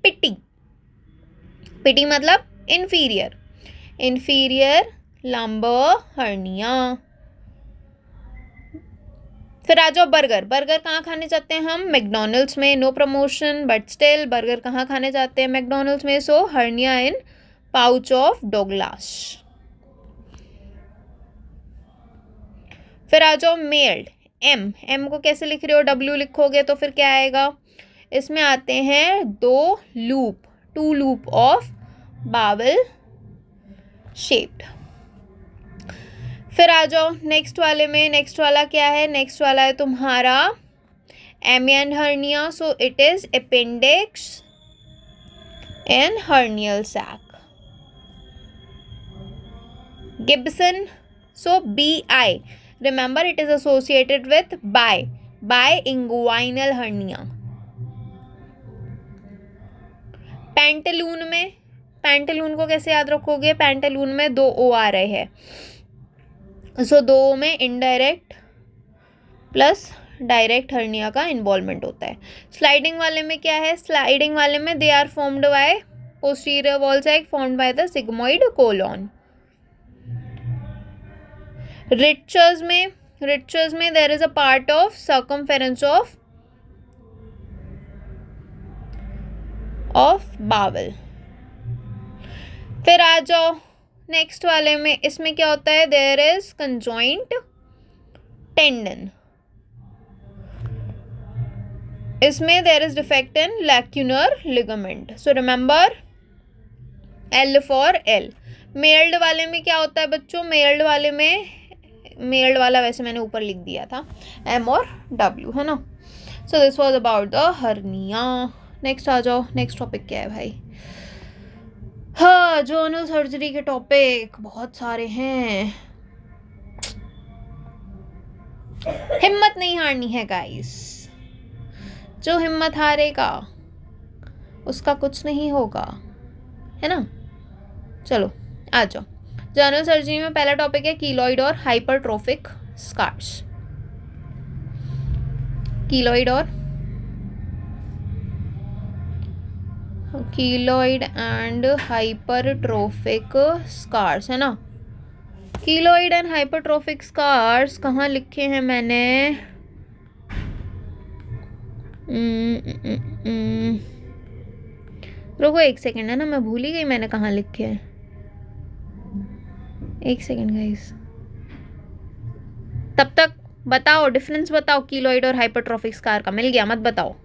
पिटी. पिटी मतलब इंफीरियर. inferior lumbar hernia. फिर आ जाओ बर्गर. बर्गर कहाँ खाने जाते हैं हम? मैकडोनल्ड्स में. No promotion but still burger कहाँ खाने जाते हैं? मैकडोनल्ड्स में. So hernia in pouch of Douglas. फिर आ जाओ मेल्ड. एम को कैसे लिख रहे हो? डब्ल्यू लिखोगे तो फिर क्या आएगा? इसमें आते हैं 2 लूप ऑफ बावल शेप्ड. फिर आ जाओ नेक्स्ट वाले में. नेक्स्ट वाला क्या है? नेक्स्ट वाला है तुम्हारा Amyand hernia. So it is appendix and hernial sac. Gibson. So BI. Remember it is associated with bi-inguinal hernia. Pantaloon में. पैंटलून को कैसे याद रखोगे? पैंटलून में 2 O आ रहे हैं. सो 2 O में इनडायरेक्ट प्लस डायरेक्ट हर्निया का इन्वॉल्वमेंट होता है. स्लाइडिंग वाले में क्या है? स्लाइडिंग वाले में they are formed by posterior wall sac formed by the sigmoid colon. Richter's में there is a part of circumference of bowel. फिर आ जाओ नेक्स्ट वाले में. इसमें क्या होता है? There is conjoint tendon. इसमें there is defect in lacunar ligament. So remember L for L. मेल्ड वाले में क्या होता है बच्चों? मेल्ड वाला वैसे मैंने ऊपर लिख दिया था M और W, है ना. So this was about the hernia. Next आ जाओ. नेक्स्ट टॉपिक क्या है भाई? हाँ, जर्नल सर्जरी के टॉपिक बहुत सारे हैं. हिम्मत नहीं हारनी है गाइस. जो हिम्मत हारेगा उसका कुछ नहीं होगा, है ना. चलो आ जाओ. जर्नल सर्जरी में पहला टॉपिक है कीलॉइड और hypertrophic scars. Keloid and hypertrophic scars, है ना. कीलॉइड एंड हाइपरट्रोफिक स्कार्स कहाँ लिखे हैं मैंने? रुको एक सेकेंड, है ना, मैं भूल ही गई मैंने कहाँ लिखे हैं. एक सेकेंड गाइस. तब तक बताओ डिफरेंस बताओ कीलॉइड और हाइपरट्रोफिक स्कार का. मिल गया? मत बताओ.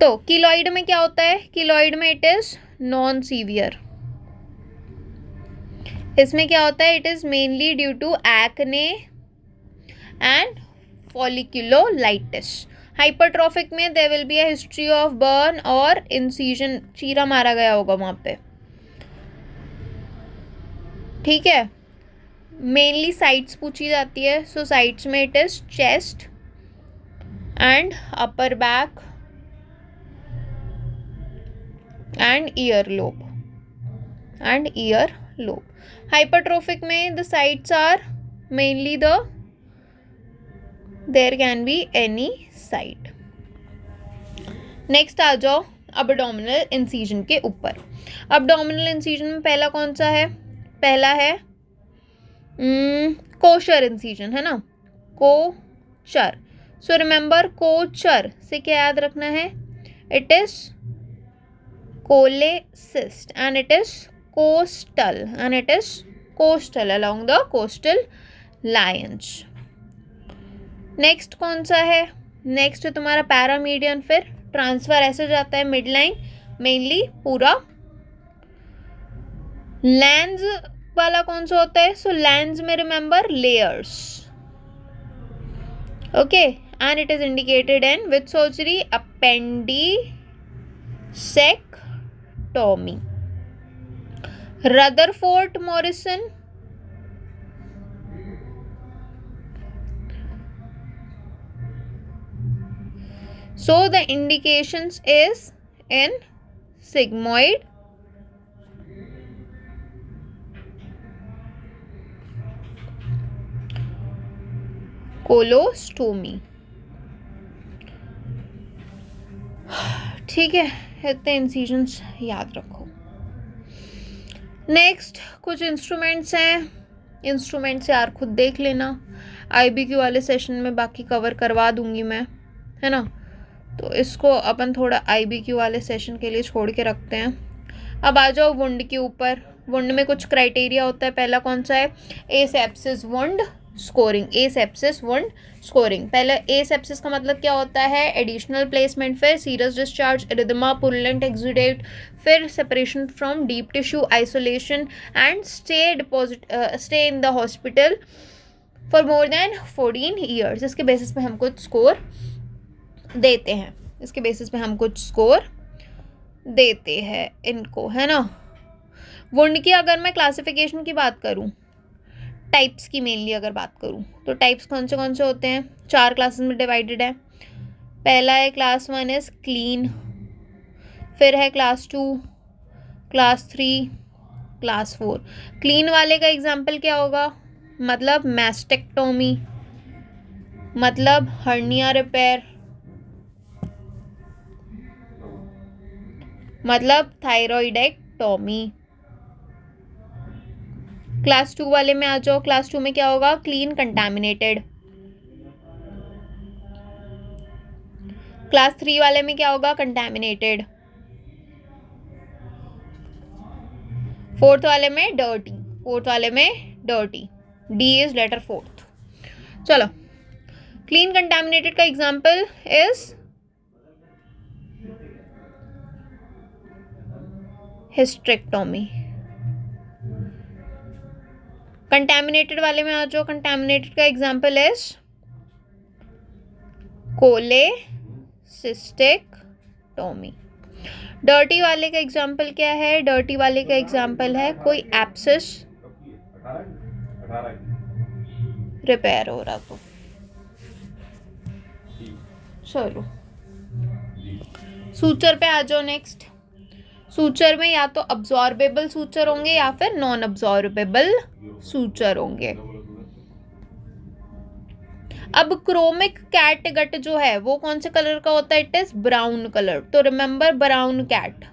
तो कीलॉइड में क्या होता है? कीलॉइड में इट इज नॉन सीवियर. इसमें क्या होता है? It is mainly due to acne and folliculitis. Hypertrophic में there will be a history of burn और इंसिजन. चीरा मारा गया होगा वहां पे. ठीक है. मेनली साइट्स पूछी जाती है. सो साइट्स में it is chest and upper back and ear lobe. Hypertrophic में the sites are mainly there can be any site. Next आ जाओ अबडोमिनल इंसिजन के ऊपर. अबडोमिनल इंसिजन में पहला कौन सा है? पहला है कोशर इंसिजन, है ना. कोचर. सो रिमेंबर कोचर से क्या याद रखना है? It is cholecyst and it is costal along the coastal lines. Next कौन सा है? नेक्स्ट है तुम्हारा पैरामीडियन. फिर ट्रांसफर ऐसे जाता है मिड लाइन मेनली पूरा. लैंस वाला कौन सा होता है? सो लैंस में remember layers. Okay. And it is indicated in which surgery? Appendicectomy. Rutherford Morrison. So the indications is in sigmoid colostomy. ठीक है, इतने इंसिजन्स याद रखो. नेक्स्ट कुछ इंस्ट्रूमेंट्स हैं, इंस्ट्रूमेंट्स यार खुद देख लेना, IBQ वाले सेशन में बाकी कवर करवा दूंगी मैं, है ना। तो इसको अपन थोड़ा IBQ वाले सेशन के लिए छोड़ के रखते हैं। अब आ जाओ वुंड के ऊपर। वुंड में कुछ क्राइटेरिया होता है। पहला कौन सा है? Asepsis wound scoring. Asepsis wound scoring. पहले एसेप्सिस का मतलब क्या होता है? एडिशनल प्लेसमेंट, फिर serious discharge, erythema, purulent exudate, फिर separation from deep tissue, isolation and stay in the hospital for more than 14 years. इसके बेसिस पे हम कुछ स्कोर देते हैं, इसके बेसिस पे हम कुछ स्कोर देते हैं इनको, है ना। वुंड की अगर मैं क्लासिफिकेशन की बात करूं, टाइप्स की मेनली अगर बात करूं, तो टाइप्स कौन से होते हैं? 4 क्लासेस में डिवाइडेड है। पहला है क्लास 1 इज क्लीन, फिर है क्लास 2, क्लास 3, क्लास 4। क्लीन वाले का एग्जाम्पल क्या होगा? मतलब मैस्टेक्टोमी, मतलब हर्निया रिपेयर, मतलब थायरॉइडेक्टोमी। क्लास 2 वाले में आ जाओ। क्लास 2 में क्या होगा? Clean contaminated. क्लास 3 वाले में क्या होगा? कंटामिनेटेड। 4th वाले में डर्टी। 4th वाले में dirty. D is letter 4th। चलो, क्लीन कंटामिनेटेड का एग्जाम्पल इज हिस्टेरेक्टोमी। कंटामिनेटेड वाले में आ जाओ। कंटामिनेटेड का एग्जाम्पल इज कोलेसिस्टेक्टोमी। डर्टी वाले का एग्जाम्पल क्या है? डर्टी वाले का एग्जाम्पल है कोई एब्सेस रिपेयर हो रहा तो। चलो, सूचर पे आ जाओ। नेक्स्ट, सूचर में या तो अब्जॉर्बेबल सूचर होंगे या फिर नॉन अब्जॉर्बेबल सूचर होंगे। अब क्रोमिक कैटगट जो है वो कौन से कलर का होता है? It is brown colour. तो remember brown cat,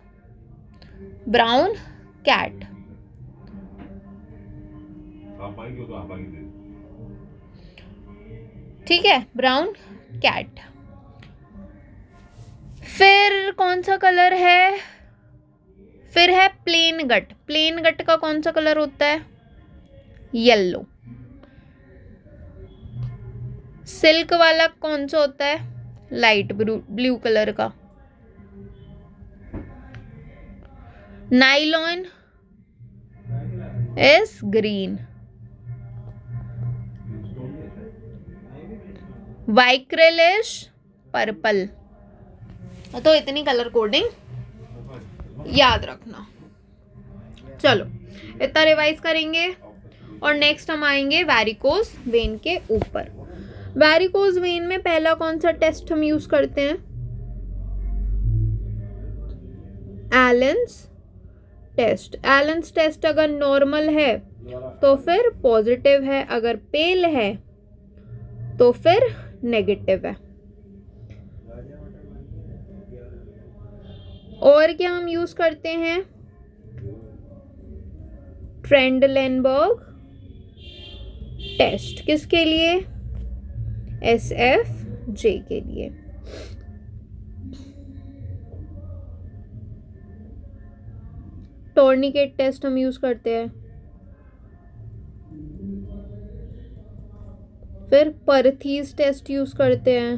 brown cat. ठीक है, ब्राउन कैट। फिर कौन सा कलर है? फिर है प्लेन गट। प्लेन गट का कौन सा कलर होता है? येलो। सिल्क वाला कौन सा होता है? लाइट ब्लू कलर का। Nylon is green. Vicryl is purple. तो इतनी कलर कोडिंग याद रखना। चलो, इतना रिवाइज करेंगे और नेक्स्ट हम आएंगे वैरिकोज वेन के ऊपर। वैरिकोज वेन में पहला कौन सा टेस्ट हम यूज करते हैं? एलेंस टेस्ट। एलेंस टेस्ट अगर नॉर्मल है तो फिर पॉजिटिव है, अगर पेल है तो फिर नेगेटिव है। और क्या हम यूज करते हैं? ट्रेंडलेनबर्ग टेस्ट। किसके लिए? SFJ के लिए। टॉर्निकेट टेस्ट हम यूज करते हैं। फिर परथीज टेस्ट यूज करते हैं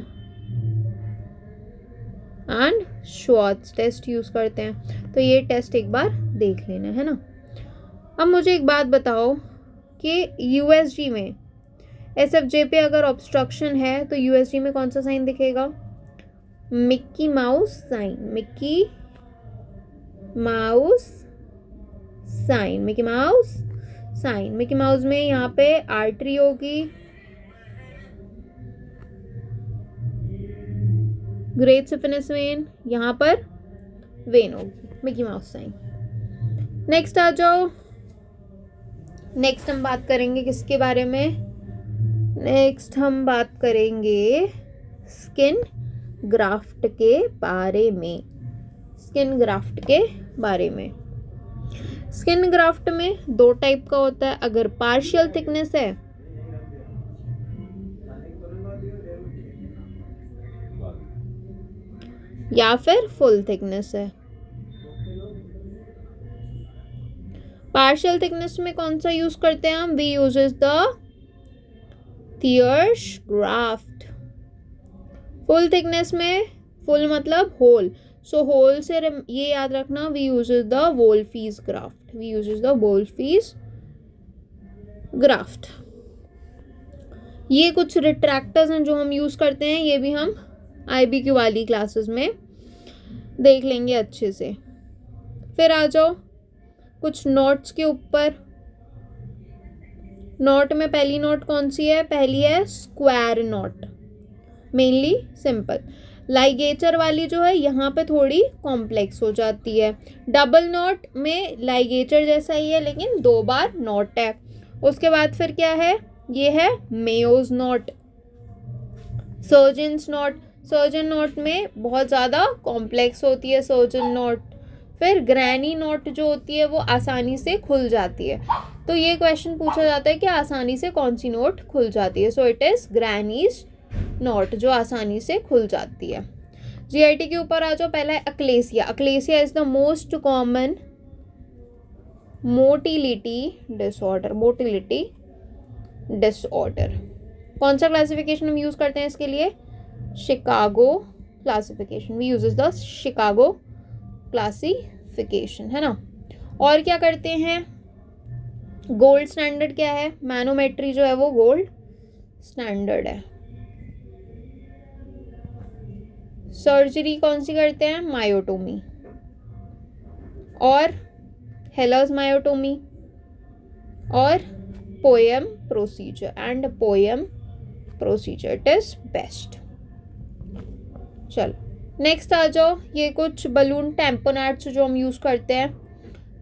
एंड श्वार्ट्ज टेस्ट यूज करते हैं। तो ये टेस्ट एक बार देख लेना, है ना। अब मुझे एक बात बताओ कि USG में SFJ पे अगर ऑब्स्ट्रक्शन है तो USG में कौन सा साइन दिखेगा? Mickey Mouse sign. Mickey Mouse sign. Mickey Mouse sign. Mickey Mouse में यहाँ पे आर्टरी होगी, ग्रेट सिफिलिस वेन, यहाँ पर वेन होगी। Mickey Mouse sign. नेक्स्ट आ जाओ। नेक्स्ट हम बात करेंगे किसके बारे में? नेक्स्ट हम बात करेंगे स्किन ग्राफ्ट के बारे में। स्किन ग्राफ्ट के बारे में। स्किन ग्राफ्ट में दो टाइप का होता है, अगर पार्शियल थिकनेस है या फिर फुल थिकनेस है। पार्शियल थिकनेस में कौन सा यूज करते हैं हम? We uses the Thiersch graft. Full thickness में, फुल मतलब होल, सो होल से ये याद रखना, we uses the Wolfe's graft. We uses the Wolfe's graft. ये कुछ रिट्रैक्टर्स हैं जो हम यूज करते हैं, ये भी हम IBQ वाली क्लासेस में देख लेंगे अच्छे से। फिर आ जाओ कुछ नोट्स के ऊपर। नोट में पहली नोट कौन सी है? पहली है square note, mainly simple. Ligature वाली जो है यहाँ पे थोड़ी कॉम्प्लेक्स हो जाती है। डबल नोट में लाइगेचर जैसा ही है लेकिन 2 बार नोट है। उसके बाद फिर क्या है? ये है Mayo's knot, surgeon's knot. Surgeon knot में बहुत ज़्यादा कॉम्प्लेक्स होती है सर्जन नोट। फिर ग्रैनी नोट जो होती है वो आसानी से खुल जाती है। तो ये क्वेश्चन पूछा जाता है कि आसानी से कौन सी नोट खुल जाती है। So it is grannies note, जो आसानी से खुल जाती है। GIT के ऊपर आ जाओ। पहला है achalasia. Achalasia is the most common motility disorder. Motility disorder. कौन सा क्लासिफिकेशन हम यूज करते हैं इसके लिए? Chicago classification. We uses the Chicago classification, है ना। और क्या करते हैं? गोल्ड स्टैंडर्ड क्या है? मैनोमेट्री जो है वो गोल्ड स्टैंडर्ड है। सर्जरी कौन सी करते हैं? मायोटोमी और हेलर्स मायोटोमी और poem procedure. And poem procedure it is best. चलो नेक्स्ट आ जाओ। ये कुछ बलून टैम्पोनेट्स जो हम यूज करते हैं।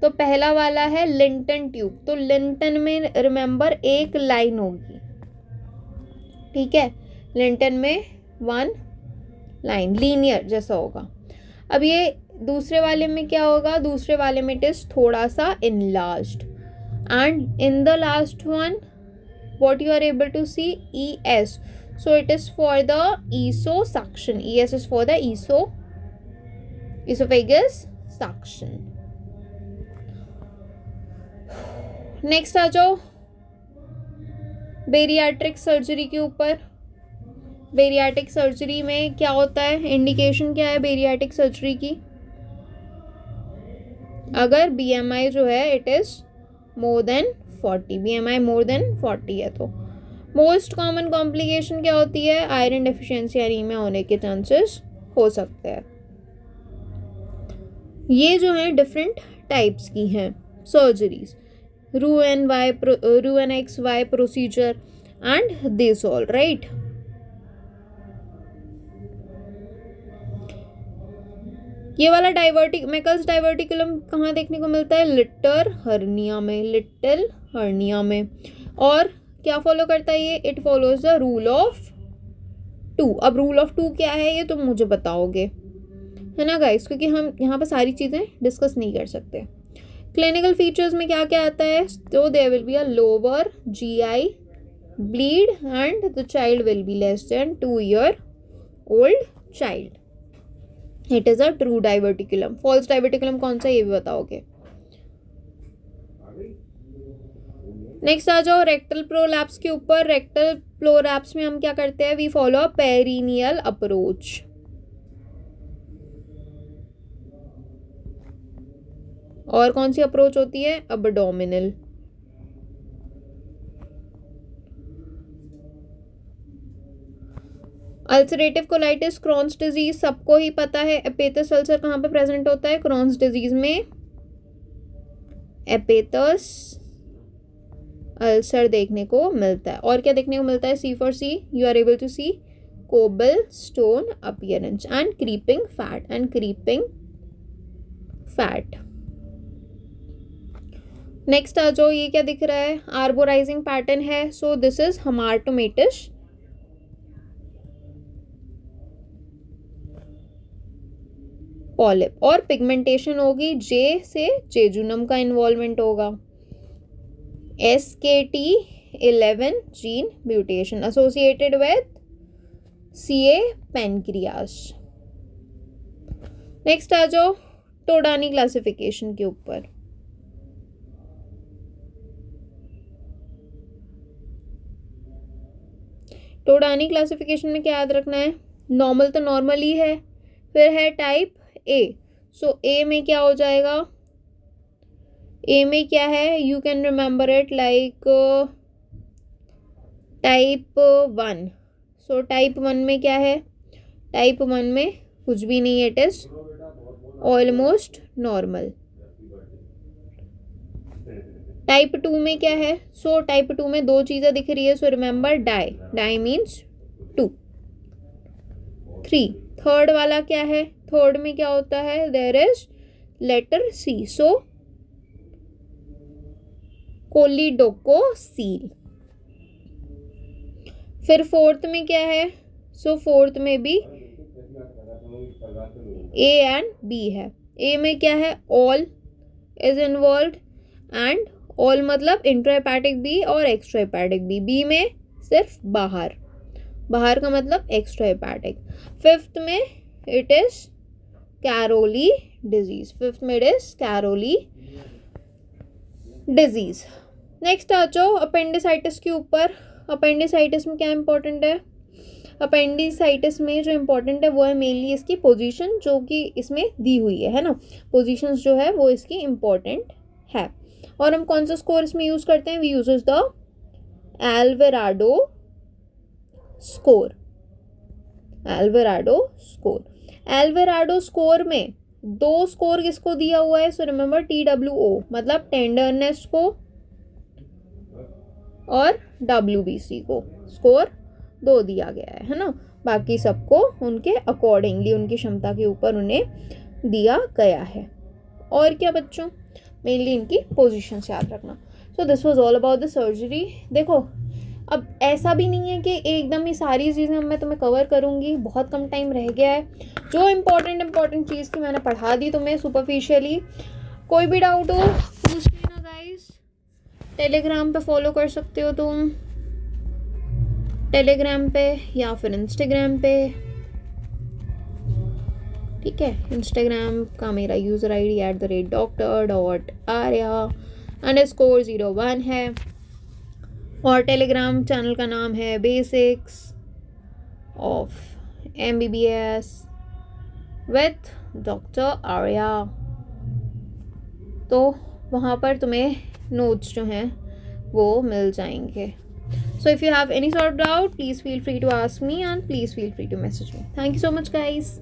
तो पहला वाला है लिंटन ट्यूब। तो लिंटन में रिमेंबर एक लाइन होगी, ठीक है। लिंटन में 1 लाइन लीनियर जैसा होगा। अब ये दूसरे वाले में क्या होगा? दूसरे वाले में इट इज थोड़ा सा enlarged. And in the last one what you are able to see? ES. So it is for the esosuction. ES is for the esophagus suction. Next आ जाओ बेरियाट्रिक सर्जरी के ऊपर। बेरियाट्रिक सर्जरी में क्या होता है? इंडिकेशन क्या है बेरियाट्रिक सर्जरी की? अगर BMI जो है it is more than 40, BMI more than 40 है तो। मोस्ट कॉमन कॉम्प्लिकेशन क्या होती है? आयरन डेफिशिएंसी एनीमिया होने के चांसेस हो सकते हैं। ये जो है डिफरेंट टाइप्स की हैं surgeries. RUNXY procedure and this all, right. ये वाला मैकल्स डाइवर्टिकुलम कहाँ देखने को मिलता है? लिटिल हर्निया में। लिटिल हर्निया में। और क्या फॉलो करता है ये? It follows the rule of 2। अब रूल ऑफ 2 क्या है ये तुम मुझे बताओगे, है ना गाइस, क्योंकि हम यहाँ पर सारी चीज़ें डिस्कस नहीं कर सकते। क्लिनिकल फीचर्स में क्या क्या आता है? तो there will be a lower GI bleed and the child will be less than 2 year old child. It is a true diverticulum. False diverticulum कौन सा ये भी बताओगे। नेक्स्ट आ जाओ रेक्टल प्रोलैप्स के ऊपर। रेक्टल प्रोलैप्स में हम क्या करते हैं? We follow a perineal approach. और कौन सी अप्रोच होती है? Abdominal. Ulcerative colitis, Crohn's disease सबको ही पता है। एपेटस अल्सर कहाँ पे प्रेजेंट होता है? क्रॉन्स डिजीज में एपेटस अल्सर देखने को मिलता है। और क्या देखने को मिलता है? C for C, you are able to see cobble stone appearance and creeping fat. Next आ जाओ। ये क्या दिख रहा है? आर्बोराइजिंग पैटर्न है। So this is hamartomatous. Polyp, और पिगमेंटेशन होगी जे से जेजुनम का इन्वॉल्वमेंट होगा। SKT11 gene mutation associated with CA pancreas. Next आ जाओ टोडानी क्लासिफिकेशन के ऊपर। टोडानी क्लासिफिकेशन में क्या याद रखना है, नॉर्मल तो नॉर्मल ही है, फिर है टाइप ए। सो ए में क्या हो जाएगा, ए में क्या है, you can remember it like type 1। So type 1 में क्या है, टाइप 1 में कुछ भी नहीं है, it is almost normal. Type 2 में क्या है, सो टाइप 2 में दो चीज़ें दिख रही है, so remember di, di means 2। 3 third वाला क्या है, थर्ड में क्या होता है, there is letter C, so choledochocele. फिर फोर्थ में क्या है, सो फोर्थ में भी ए एंड बी है। ए में क्या है, all is involve, and all मतलब इंट्राहेपेटिक बी और एक्स्ट्राहेपेटिक बी। बी में सिर्फ बाहर, बाहर का मतलब एक्स्ट्राहेपेटिक। फिफ्थ में it is Caroli disease, fifth में it is Caroli disease. Next आ जाओ अपेंडिसाइटिस के ऊपर। अपेंडिसाइटिस में क्या इंपॉर्टेंट है, अपेंडिसाइटिस में जो इम्पोर्टेंट है वो है मेनली इसकी पोजीशन, जो कि इसमें दी हुई है ना, पोजीशंस जो है वो इसकी इम्पोर्टेंट है। और हम कौन सा स्कोर इसमें यूज़ करते हैं, we uses the Alvarado score. Alvarado score, Alvarado score में दो स्कोर किसको दिया हुआ है, सो रिमेंबर TWO मतलब टेंडरनेस को और WBC को स्कोर 2 दिया गया है ना, बाकी सबको उनके अकॉर्डिंगली उनकी क्षमता के ऊपर उन्हें दिया गया है। और क्या बच्चों, मेनली इनकी पोजीशंस याद रखना। So this was all about the surgery. देखो अब ऐसा भी नहीं है कि एकदम ही सारी चीज़ें मैं तुम्हें कवर करूँगी, बहुत कम टाइम रह गया है। जो इम्पोर्टेंट चीज़ थी मैंने पढ़ा दी तुम्हें सुपरफिशियली। कोई भी डाउट हो पूछ लेना गाइस। टेलीग्राम पे फॉलो कर सकते हो तुम, टेलीग्राम पे या फिर इंस्टाग्राम पे, ठीक है। इंस्टाग्राम का मेरा यूज़र ID @dr.arya_01 है, और टेलीग्राम चैनल का नाम है basics of MBBS with doctor Arya. तो वहाँ पर तुम्हें नोट्स जो हैं वो मिल जाएंगे। So if you have any sort of doubt, please feel free to ask me and please feel free to message me. Thank you so much guys.